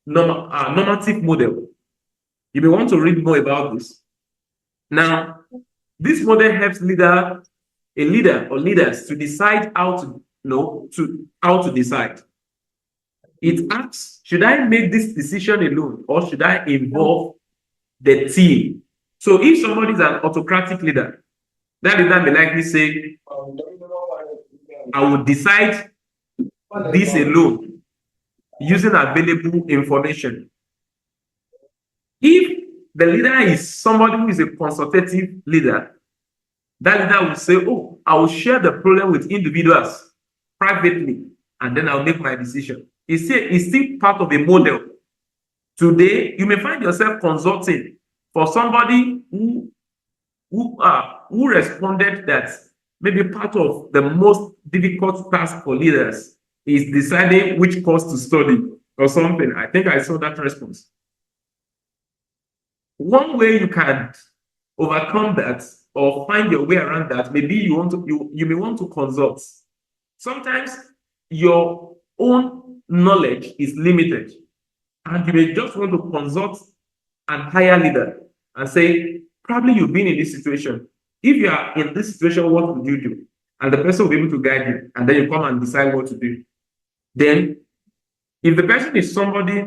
normative model. You may want to read more about this. Now, this model helps a leader or leaders to decide how to to how to decide. It asks, should I make this decision alone or should I involve the team? So if somebody is an autocratic leader, that leader may likely say, I will decide this alone using available information. If the leader is somebody who is a consultative leader, that leader will say, oh, I will share the problem with individuals privately, and then I'll make my decision. It's still part of a model. Today, you may find yourself consulting for somebody who responded that maybe part of the most difficult task for leaders is deciding which course to study or something. I think I saw that response. One way you can overcome that or find your way around that, maybe you may want to consult. Sometimes your own knowledge is limited, and you may just want to consult an higher leader and say, probably you've been in this situation. If you are in this situation, what would you do? And the person will be able to guide you, and then you come and decide what to do. Then, if the person is somebody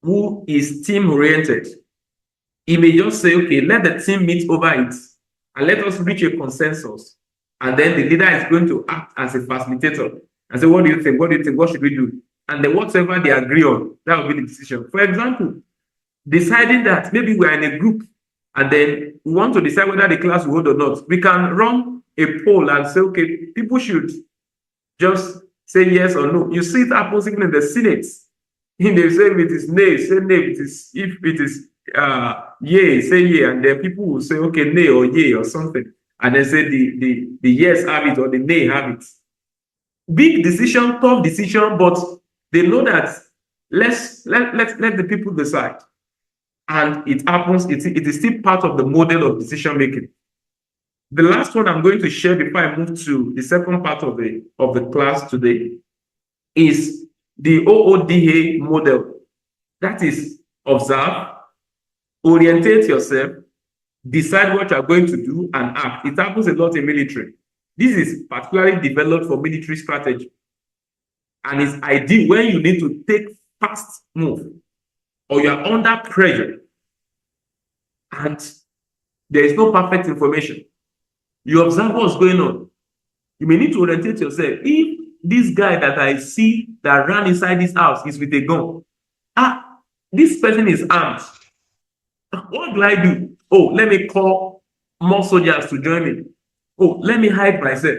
who is team-oriented, he may just say, okay, let the team meet over it, and let us reach a consensus. And then the leader is going to act as a facilitator and say, what do you think? What do you think? What should we do? And then whatever they agree on, that will be the decision. For example, deciding that maybe we are in a group and then we want to decide whether the class will hold or not. We can run a poll and say, okay, people should just say yes or no. You see it happens even in the Senate. If they say if it is nay, say nay. If it is yay, say yay. And then people will say, okay, nay or yay or something. And then say the yes have it or the nay have it. Big decision, tough decision, but they know that let the people decide. And it happens, it is still part of the model of decision making. The last one I'm going to share before I move to the second part of the class today is the OODA model. That is observe, orientate yourself, decide what you are going to do, and act. It happens a lot in military. This is particularly developed for military strategy. And it's ideal when you need to take fast move or you are under pressure and there is no perfect information. You observe what's going on. You may need to orientate yourself. If this guy that I see that ran inside this house is with a gun, this person is armed. What do I do? Oh, let me call more soldiers to join me. Oh, let me hide myself.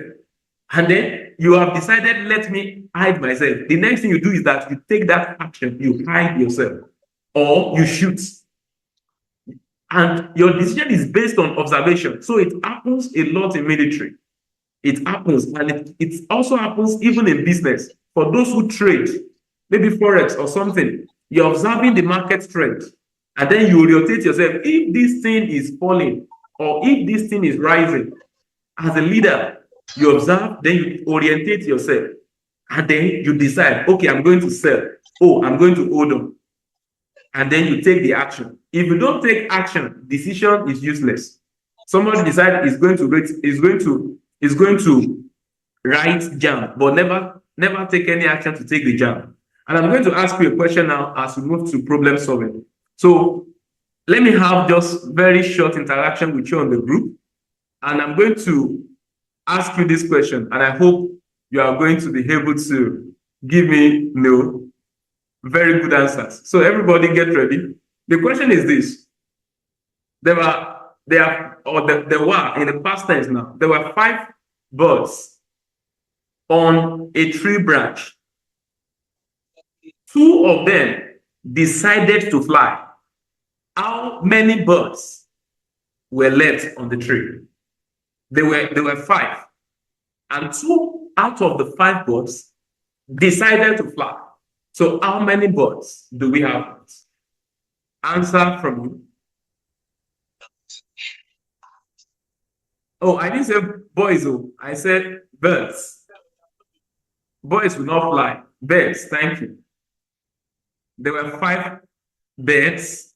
And then you have decided, let me hide myself. The next thing you do is that you take that action, you hide yourself, or you shoot. And your decision is based on observation. So it happens a lot in military. It happens, and it also happens even in business. For those who trade, maybe Forex or something, you're observing the market trend, and then you rotate yourself. If this thing is falling, or if this thing is rising, as a leader, you observe, then you orientate yourself, and then you decide, okay, I'm going to sell. Oh, I'm going to hold on. And then you take the action. If you don't take action, decision is useless. Somebody decides is going to write jam, but never take any action to take the jam. And I'm going to ask you a question now as we move to problem solving. So let me have just very short interaction with you on the group. And I'm going to ask you this question, and I hope you are going to be able to give me very good answers. So everybody get ready. The question is this. There were in the past tense now, there were 5 birds on a tree branch. 2 of them decided to fly. How many birds were left on the tree? There were 5. And 2 out of the 5 birds decided to fly. So how many birds do we have? Answer from you. Oh, I didn't say boys. Oh, I said birds. Boys will not fly. Birds, thank you. There were 5 birds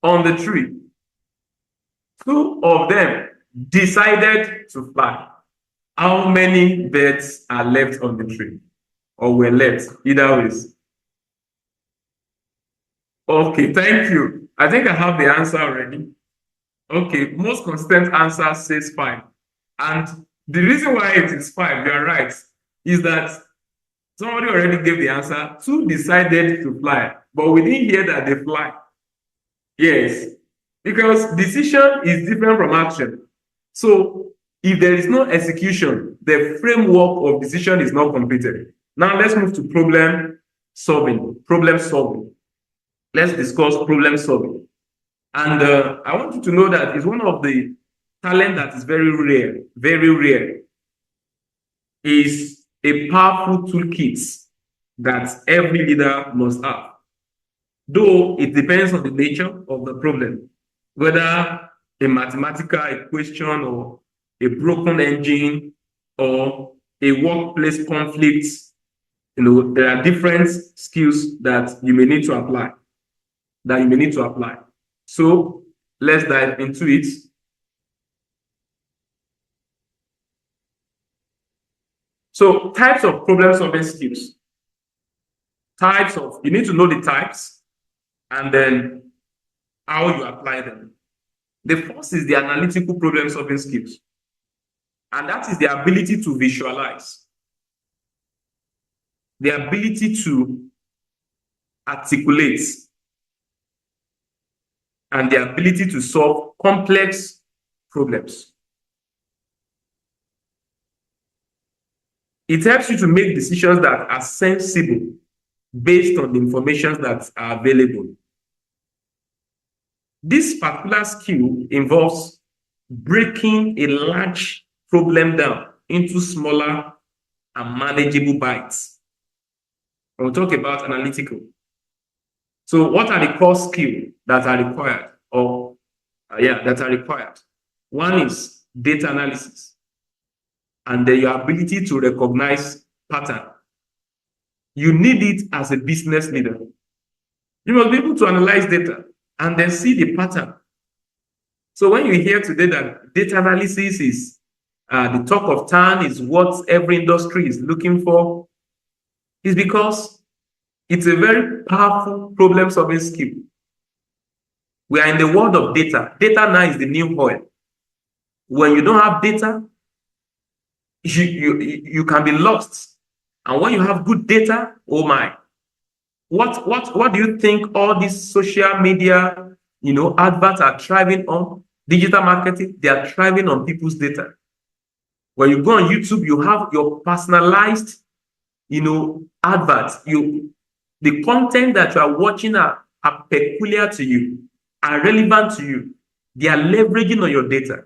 on the tree. 2 of them decided to fly. How many birds are left on the tree? Or were left? Either ways. Okay, thank you. I think I have the answer already. Okay, most consistent answer says 5. And the reason why it is 5, you are right, is that somebody already gave the answer. 2 decided to fly, but we didn't hear that they fly. Yes, because decision is different from action. So if there is no execution, the framework of decision is not completed. Now let's move to problem solving. Problem solving. Let's discuss problem solving. And I want you to know that it's one of the talent that is very rare, is a powerful toolkit that every leader must have. Though it depends on the nature of the problem, whether a mathematical equation or a broken engine or a workplace conflict, there are different skills that you may need to apply. So let's dive into it. So types of problem solving skills. You need to know the types and then how you apply them. The first is the analytical problem solving skills. And that is the ability to visualize, the ability to articulate, and the ability to solve complex problems. It helps you to make decisions that are sensible based on the information that are available. This particular skill involves breaking a large problem down into smaller and manageable bites. We'll talk about analytical. So what are the core skills that are required? One is data analysis, and then your ability to recognize pattern. You need it as a business leader. You must be able to analyze data and then see the pattern. So when you hear today that data analysis is the talk of town, is what every industry is looking for, is because it's a very powerful problem-solving skill. We are in the world of data. Data now is the new oil. When you don't have data, you can be lost. And when you have good data, oh my, what do you think all these social media, adverts are thriving on? Digital marketing, they are thriving on people's data. When you go on YouTube, you have your personalized, adverts. The content that you are watching are peculiar to you, are relevant to you. They are leveraging on your data.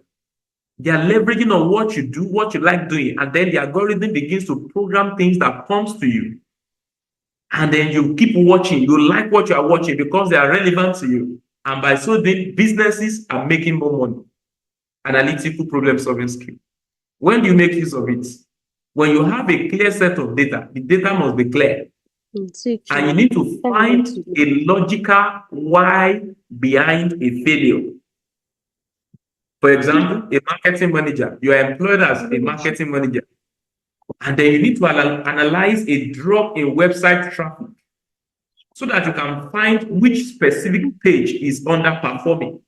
They are leveraging on what you do, what you like doing, and then the algorithm begins to program things that comes to you. And then you keep watching. You like what you are watching because they are relevant to you. And by so doing, businesses are making more money. Analytical problem-solving skill. When do you make use of it? When you have a clear set of data, the data must be clear. And you need to find a logical why behind a failure. For example, a marketing manager, you are employed as a marketing manager, and then you need to analyze a drop in website traffic so that you can find which specific page is underperforming.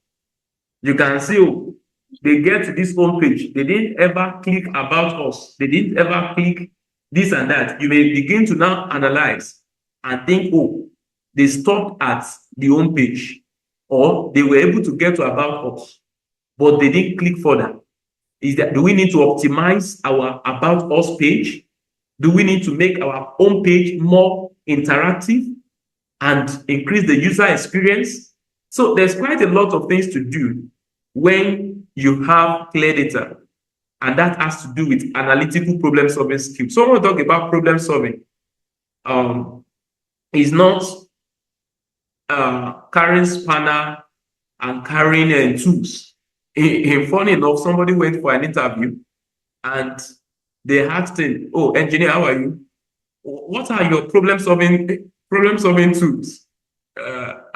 You can see, oh, they get to this home page, they didn't ever click about us, they didn't ever click this and that. You may begin to now analyze and think, oh, they stopped at the home page, or they were able to get to about us, but they didn't click further. Do we need to optimize our about us page? Do we need to make our home page more interactive and increase the user experience? So there's quite a lot of things to do when you have clear data, and that has to do with analytical problem solving skills. So when we talk about problem solving, is not carrying spanner and carrying tools. Funny enough, somebody went for an interview and they asked him, "Oh, engineer, how are you? What are your problem solving tools?"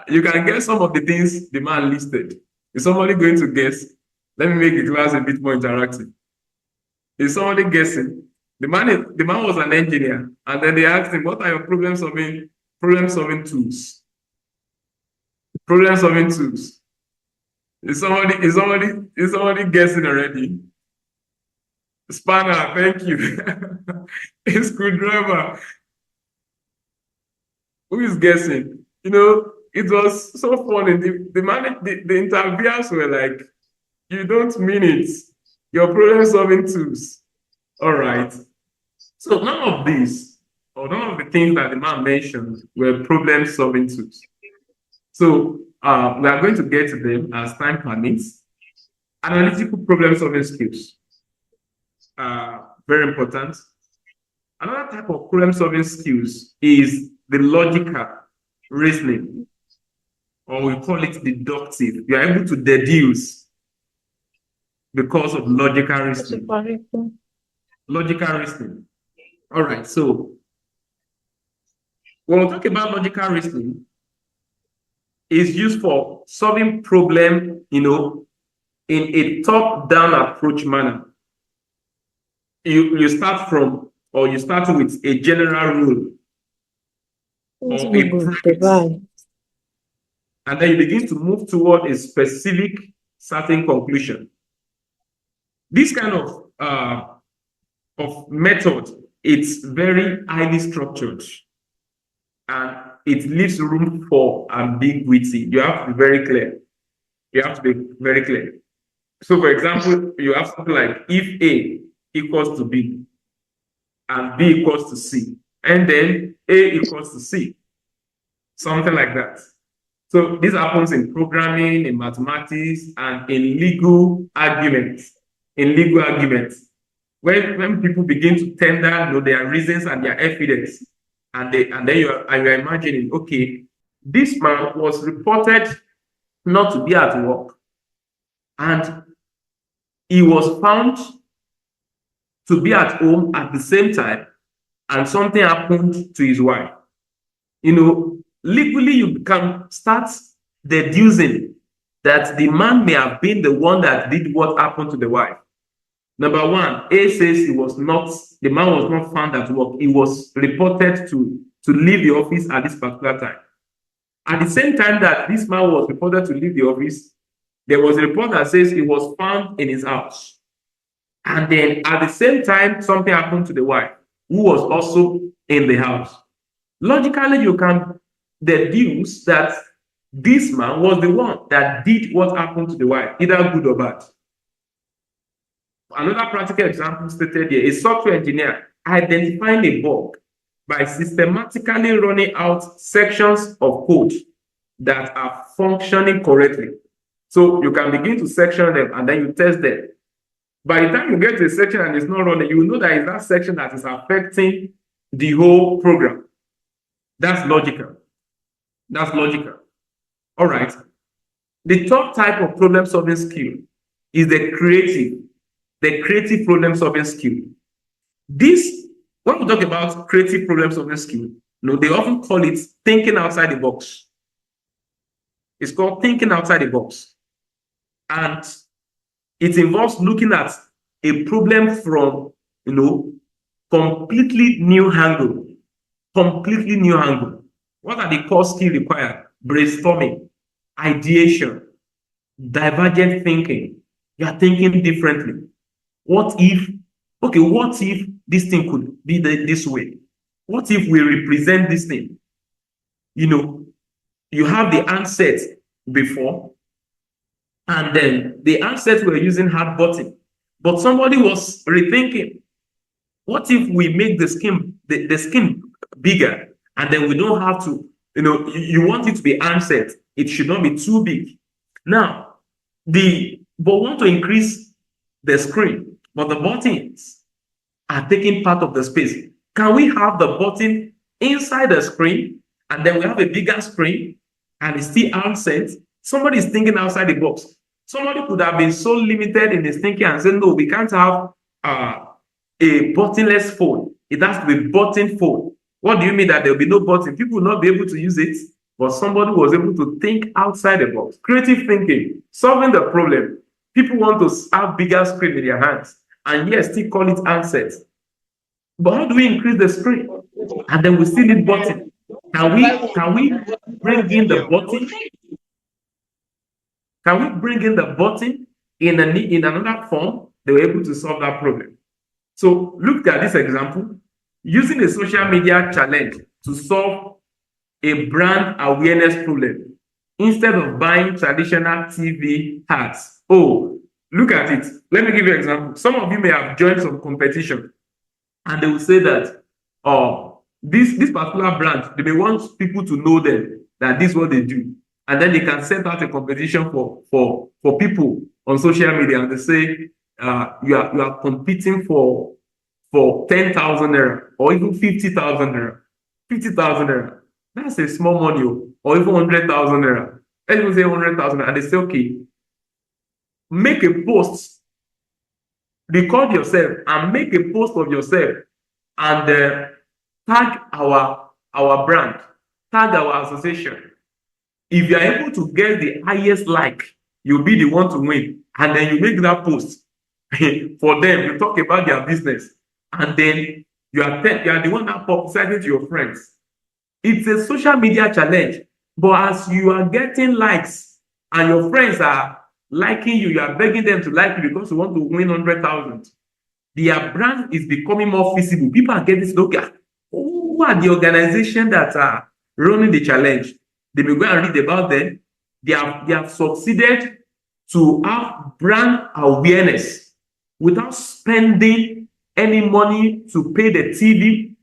You can guess some of the things the man listed. Is somebody going to guess? Let me make the class a bit more interactive. Is somebody guessing? The man was an engineer, and then they asked him, "What are your problem solving tools? Problem solving tools." Is somebody guessing already? Spanner, thank you. A screwdriver. Who is guessing? It was so funny. The interviewers were like, "You don't mean it. Your problem solving tools." All right. So none of these, or none of the things that the man mentioned were problem solving tools. So we are going to get to them as time permits. Analytical problem solving skills. Very important. Another type of problem solving skills is the logical reasoning, or we call it deductive. You are able to deduce because of logical reasoning. Logical reasoning. All right. So when we talk about logical reasoning, it's used for solving problem, in a top-down approach manner. You start with a general rule or a premise, and then you begin to move toward a specific certain conclusion. This kind of method, it's very highly structured, and it leaves room for ambiguity. You have to be very clear. So, for example, you have something like if A equals to B and B equals to C, and then A equals to C, something like that. So this happens in programming, in mathematics, and in legal arguments. When people begin to tender their reasons and their evidence, and then you're imagining, okay, this man was reported not to be at work, and he was found to be at home at the same time, and something happened to his wife. Legally, you can start deducing that the man may have been the one that did what happened to the wife. Number one, A says the man was not found at work. He was reported to leave the office at this particular time. At the same time that this man was reported to leave the office, there was a report that says he was found in his house. And then at the same time, something happened to the wife, who was also in the house. Logically, you can deduce that this man was the one that did what happened to the wife, either good or bad. Another practical example stated here: a software engineer identifying a bug by systematically running out sections of code that are functioning correctly. So you can begin to section them and then you test them. By the time you get to a section and it's not running, you know that it's that section that is affecting the whole program. That's logical. All right. The third type of problem solving skill is the creative problem solving skill. When we talk about creative problem solving skill, they often call it thinking outside the box. It's called thinking outside the box. And it involves looking at a problem from, completely new angle. What are the core skills required? Brainstorming, ideation, divergent thinking. You are thinking differently. What if this thing could be this way? What if we represent this thing? You have the answer before, and then the answers were using hard button, but somebody was rethinking. What if we make the skin bigger, and then we don't have to, you want it to be answered, it should not be too big. Now, but want to increase the screen, but the buttons are taking part of the space. Can we have the button inside the screen, and then we have a bigger screen, and it's still answered? Somebody is thinking outside the box. Somebody could have been so limited in his thinking and said, no, we can't have a buttonless phone. It has to be button phone. What do you mean that there will be no button? People will not be able to use it, but somebody was able to think outside the box. Creative thinking, solving the problem. People want to have bigger screen in their hands, and yes, still call it handset. But how do we increase the screen? And then we still need button. Can we bring in the button? Can we bring in the button in another form? They were able to solve that problem. So look at this example, using a social media challenge to solve a brand awareness problem instead of buying traditional TV ads. Oh, look at it. Let me give you an example. Some of you may have joined some competition and they will say that, oh, this particular brand, they may want people to know them, that this is what they do. And then they can set out a competition for people on social media, and they say, you are competing for 10,000 naira or even 50,000 naira. 50,000 naira. That's a small money, or even 100,000 naira. Let's even say 100,000, and they say, okay, make a post, record yourself, and make a post of yourself, and tag our brand, tag our association. If you are able to get the highest like, you'll be the one to win. And then you make that post for them. You talk about their business, and then you are the one that publicizing to your friends. It's a social media challenge, but as you are getting likes and your friends are liking you, you are begging them to like you because you want to win 100,000. Their brand is becoming more visible. People are getting to look at who are the organization that are running the challenge. They may go and read about them. They have succeeded to have brand awareness without spending any money to pay the TV,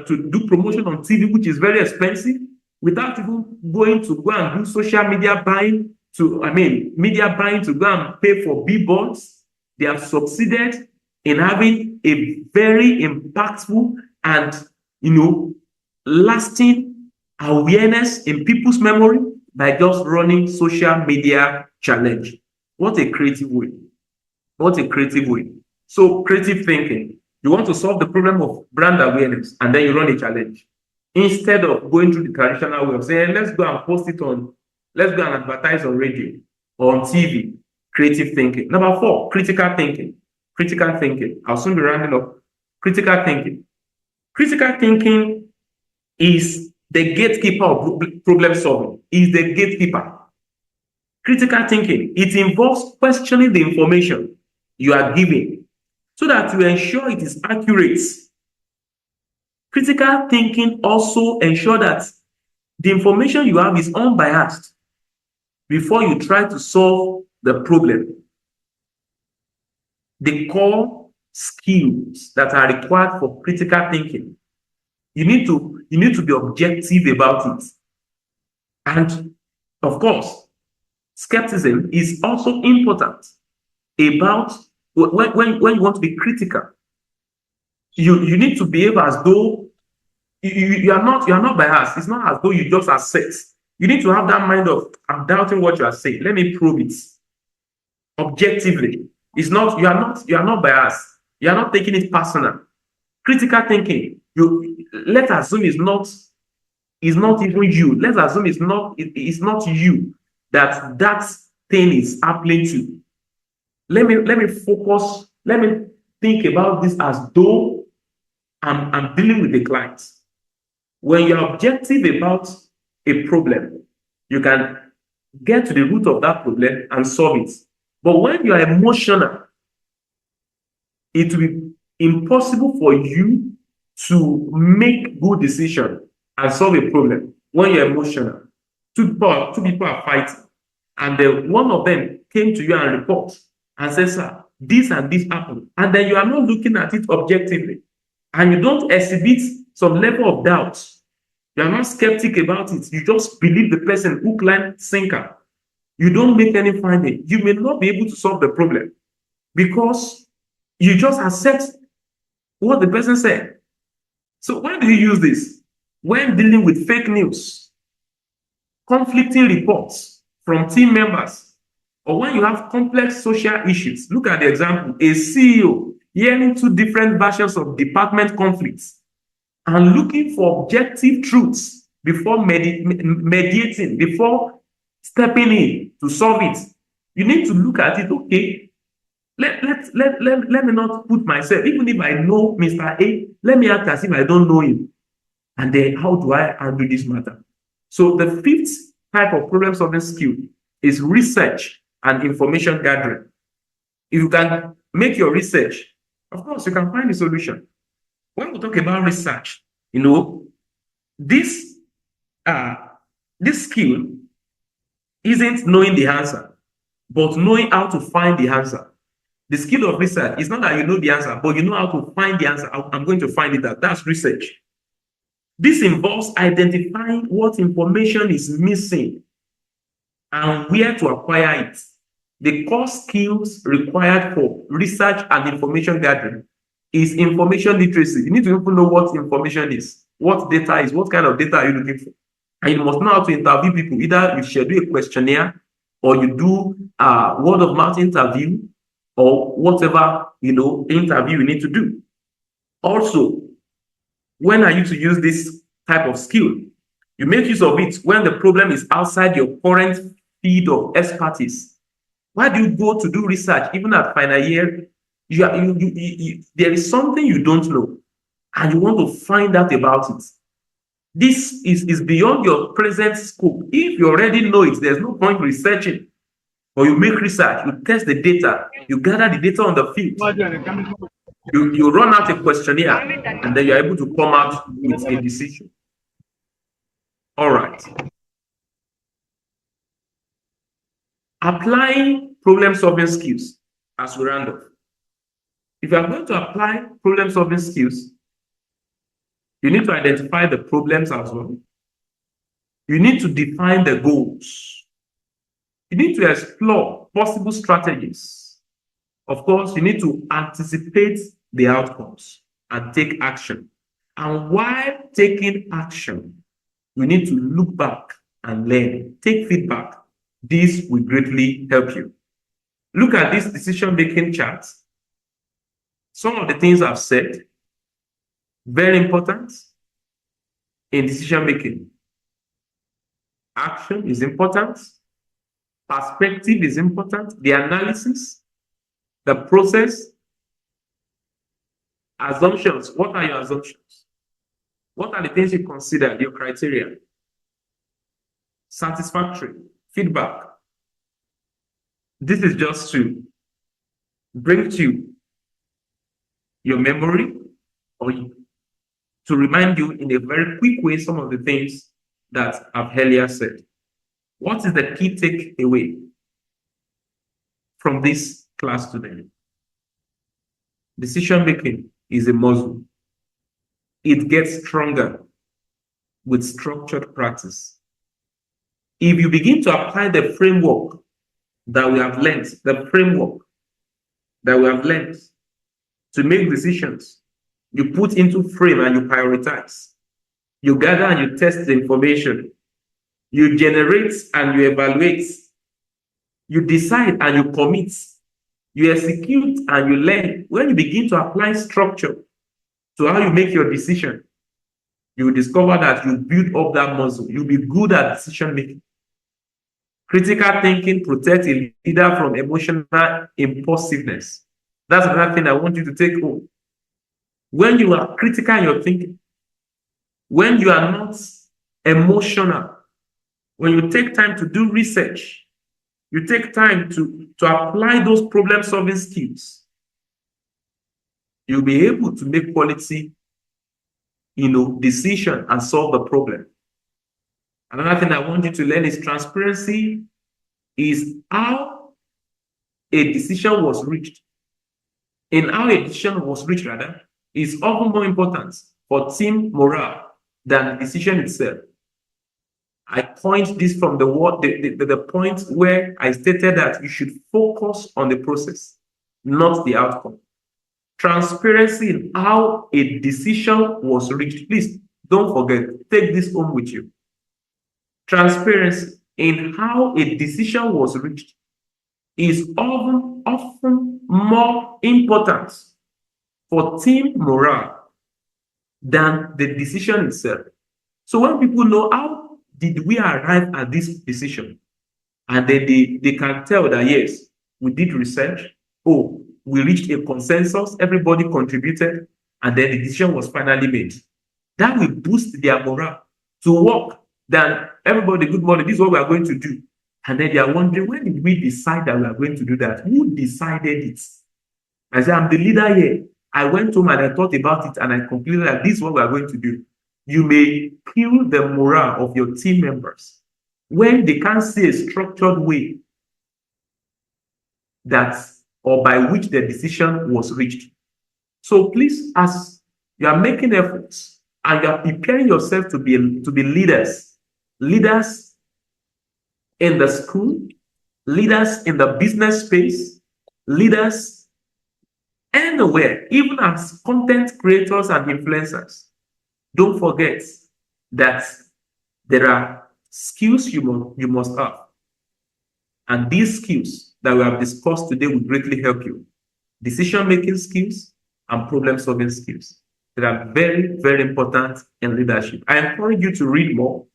to do promotion on TV, which is very expensive, without even going to go and do social media buying media buying to go and pay for billboards. They have succeeded in having a very impactful and lasting awareness in people's memory by just running social media challenge. What a creative way. What a creative way. So creative thinking. You want to solve the problem of brand awareness, and then you run a challenge. Instead of going through the traditional way of saying, let's go and post it on, let's go and advertise on radio or on TV. Creative thinking. Number 4, critical thinking. Critical thinking. I'll soon be rounding up. Critical thinking. Critical thinking is the gatekeeper of problem solving. Is the gatekeeper. Critical thinking, it involves questioning the information you are given so that you ensure it is accurate. Critical thinking also ensures that the information you have is unbiased before you try to solve the problem. The core skills that are required for critical thinking. You need to be objective about it. And of course, skepticism is also important about when you want to be critical. You need to behave as though you are not biased. It's not as though you just accept. You need to have that mind of, I'm doubting what you are saying. Let me prove it objectively. It's not, you are not biased. You are not taking it personal. Critical thinking, let's assume is not even you. Let's assume it's not you that thing is happening to. Let me focus. Let me think about this as though I'm dealing with the client. When you're objective about a problem, you can get to the root of that problem and solve it. But when you are emotional, it will be impossible for you to make good decisions and solve a problem when you're emotional. Two people are fighting, and one of them came to you and report and says, sir, this and this happened. And then you are not looking at it objectively, and you don't exhibit some level of doubt. You are not skeptic about it. You just believe the person hook, line, sinker. You don't make any finding. You may not be able to solve the problem because you just accept what the person said. So when do you use this? When dealing with fake news, conflicting reports from team members, or when you have complex social issues. Look at the example, a CEO hearing 2 different versions of department conflicts and looking for objective truths before mediating, before stepping in to solve it. You need to look at it, okay, let me not put myself, even if I know Mr. A, let me act as if I don't know him. And then how do I handle this matter? So the fifth type of problem solving skill is research and information gathering. If you can make your research, of course, you can find a solution. When we talk about research, this skill isn't knowing the answer, but knowing how to find the answer. The skill of research is not that you know the answer, but you know how to find the answer. I'm going to find it out. That's research. This involves identifying what information is missing and where to acquire it. The core skills required for research and information gathering is information literacy. You need to even know what information is, what data is, what kind of data are you looking for. And you must know how to interview people. Either you schedule a questionnaire or you do a word of mouth interview or whatever interview you need to do. Also, when are you to use this type of skill? You make use of it when the problem is outside your current field of expertise. Why do you go to do research even at final year? There is something you don't know and you want to find out about it. This is beyond your present scope. If you already know it, there's no point researching. Or you make research, you test the data, you gather the data on the field. You run out a questionnaire and then you're able to come out with a decision. All right. Applying problem-solving skills as we round off. If you are going to apply problem-solving skills, you need to identify the problems as well. You need to define the goals. You need to explore possible strategies. Of course, you need to anticipate the outcomes and take action. And while taking action, you need to look back and learn, take feedback. This will greatly help you. Look at this decision-making chart. Some of the things I've said, very important in decision-making. Action is important. Perspective is important. The analysis, the process, assumptions. What are your assumptions? What are the things you consider, your criteria? Satisfactory, feedback. This is just to bring to your memory or to remind you in a very quick way some of the things that I've earlier said. What is the key takeaway from this class today? Decision making is a muscle. It gets stronger with structured practice. If you begin to apply the framework that we have learned, to make decisions, you put into frame and you prioritize. You gather and you test the information. You generate and you evaluate. You decide and you commit. You execute and you learn. When you begin to apply structure to how you make your decision, you will discover that you build up that muscle. You'll be good at decision making. Critical thinking protects a leader from emotional impulsiveness. That's another thing I want you to take home. When you are critical in your thinking, when you are not emotional, when you take time to do research, you take time to apply those problem-solving skills, you'll be able to make quality, decision and solve the problem. Another thing I want you to learn is transparency is how a decision was reached. In how a decision was reached, rather, is often more important for team morale than the decision itself. I point this from the point where I stated that you should focus on the process, not the outcome. Transparency in how a decision was reached. Please don't forget, take this home with you. Transparency in how a decision was reached is often more important for team morale than the decision itself. So when people know how did we arrive at this decision, and then they can tell that yes, we did research. Oh, we reached a consensus, everybody contributed, and then the decision was finally made. That will boost their morale to work than everybody, good morning, this is what we are going to do. And then they are wondering, when did we decide that we are going to do that? Who decided it? I said, I'm the leader here. I went home and I thought about it and I concluded that this is what we are going to do. You may kill the morale of your team members when they can't see a structured way that or by which the decision was reached. So please, as you are making efforts and you are preparing yourself to be leaders in the school, leaders in the business space, leaders anywhere, even as content creators and influencers, don't forget that there are skills you must have. And these skills that we have discussed today will greatly help you. Decision-making skills and problem-solving skills that are very, very important in leadership. I encourage you to read more,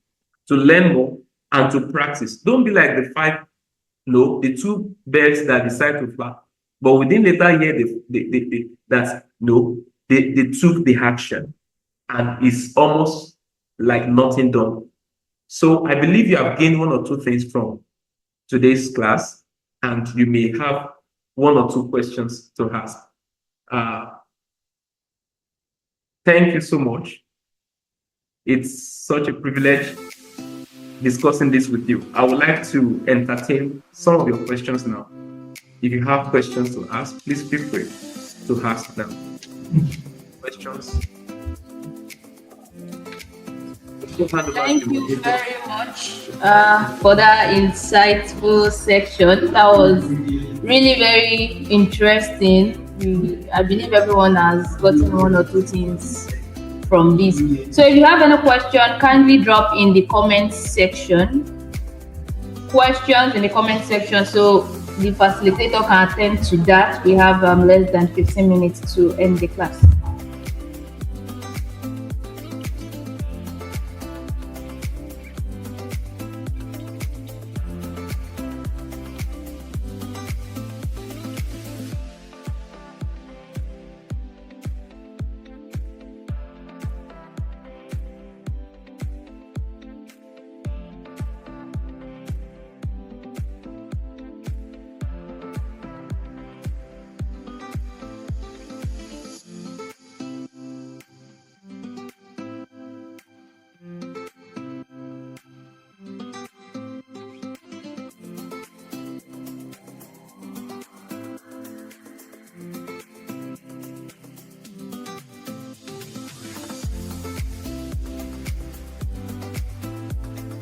to learn more, and to practice. Don't be like the two birds that decide to fly. But within later year, they took the action, and it's almost like nothing done. So I believe you have gained one or two things from today's class, and you may have one or two questions to ask. Thank you so much. It's such a privilege discussing this with you. I would like to entertain some of your questions now. If you have questions to ask, please feel free to ask them. Questions? Thank you very much for that insightful section. That was really very interesting. I believe everyone has gotten one or two things from this. So if you have any question, kindly drop in the comments section. Questions in the comment section so the facilitator can attend to that. We have less than 15 minutes to end the class.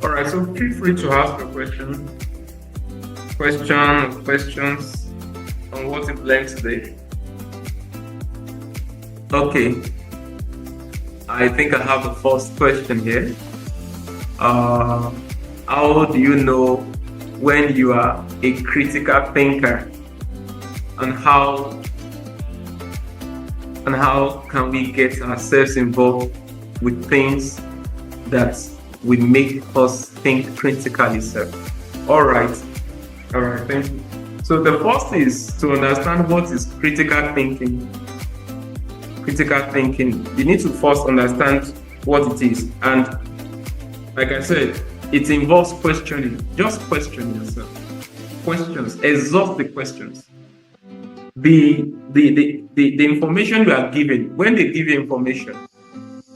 All right, so feel free to ask a questions on what you've learned today. Okay, I think I have the first question here. How do you know when you are a critical thinker, and how can we get ourselves involved with things that will make us think critically, sir? All right, thank you. So the first is to understand what is critical thinking. Critical thinking, you need to first understand what it is. And like I said, it involves questioning. Just question yourself. Questions, exhaust the questions. The information you are given, when they give you information,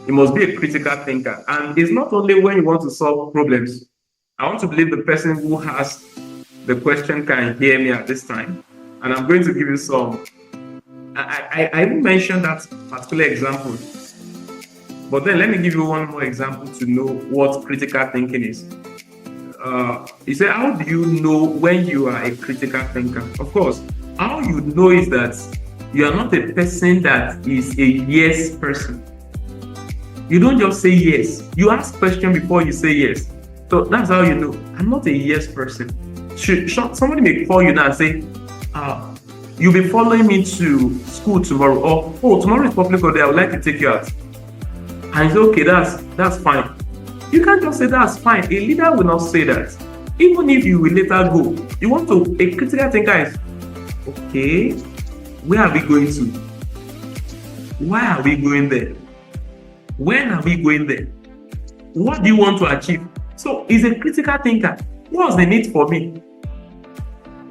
you must be a critical thinker. And it's not only when you want to solve problems. I want to believe the person who has the question can hear me at this time. And I'm going to give you some. I even mentioned that particular example. But then let me give you one more example to know what critical thinking is. You say, how do you know when you are a critical thinker? Of course, how you know is that you are not a person that is a yes person. You don't just say yes. You ask questions before you say yes. So that's how you know. I'm not a yes person. Somebody may call you now and say, you'll be following me to school tomorrow. Or, oh, tomorrow is public holiday. I would like to take you out. And you say, okay, that's fine. You can't just say that's fine. A leader will not say that. Even if you will later go, you want to, a critical thinker is, okay, Where are we going to? Why are we going there? When are we going there? What do you want to achieve? So he's a critical thinker. What's the need for me?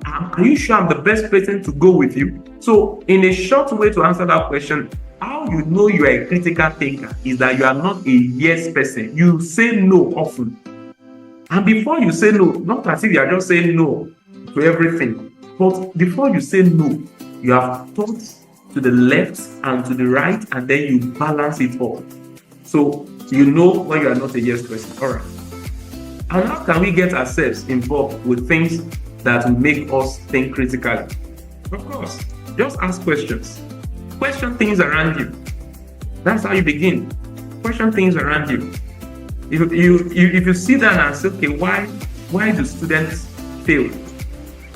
Are you sure I'm the best person to go with you? So in a short way to answer that question, how you know you are a critical thinker is that you are not a yes person. You say no often. And before you say no, not as if you are just saying no to everything, but before you say no, you have thought to the left and to the right, and then you balance it all. So you know when you are not a yes person. All right. And how can we get ourselves involved with things that will make us think critically? Of course, just ask questions. Question things around you. That's how you begin. Question things around you. If you sit down and say, okay, why do students fail?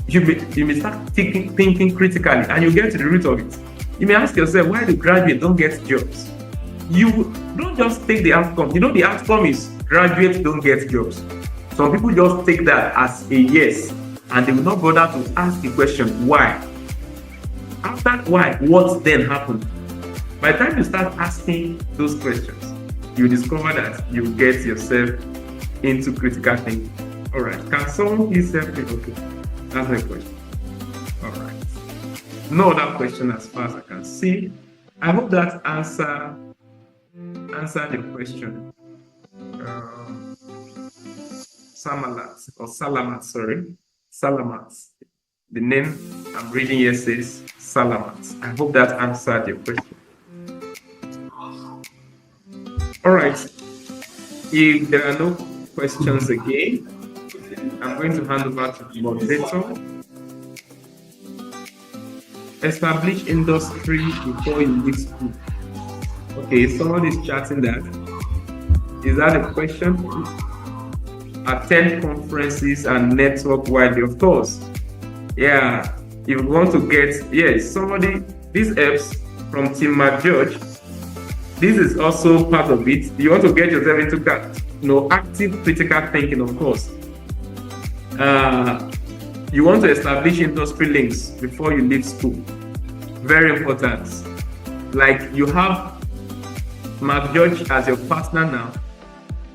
You may start thinking critically, and you get to the root of it. You may ask yourself, why do graduates don't get jobs? You don't just take the outcome. You know the outcome is graduates don't get jobs. Some people just take that as a yes, and they will not bother to ask the question, why? After why, what then happened? By the time you start asking those questions, you discover that you get yourself into critical thinking. All right, can someone please help me? Okay, that's my question. All right, no other question as far as I can see. I hope that answered your question. Salamat. The name I'm reading here says Salamat. I hope that answered your question. All right. If there are no questions again, I'm going to hand over to the moderator. Establish industry before you leave school. Okay, someone is chatting that. Is that a question? Attend conferences and network widely, of course. Yeah, if you want to get, yes, somebody, these apps from Team McGeorge, this is also part of it. You want to get yourself into active critical thinking, of course. You want to establish industry links before you leave school. Very important. Like you have McGeorge as your partner now.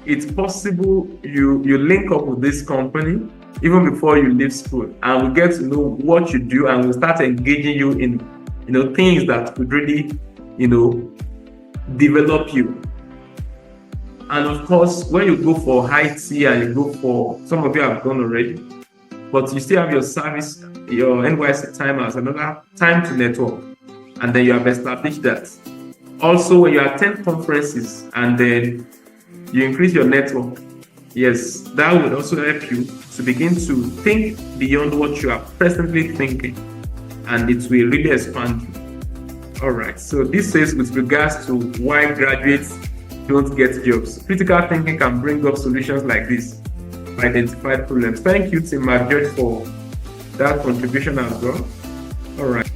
It's possible you link up with this company even before you leave school, and we get to know what you do, and we'll start engaging you in things that could really develop you. And of course, when you go for IT and you go for, some of you have gone already, but you still have your service, your NYSC time as another time to network, and then you have established that. Also, when you attend conferences and then you increase your network, yes, that would also help you to begin to think beyond what you are presently thinking, and it will really expand you. All right, so this says with regards to why graduates don't get jobs. Critical thinking can bring up solutions like this to identify problems. Thank you, Team McGeorge, for that contribution as well. All right.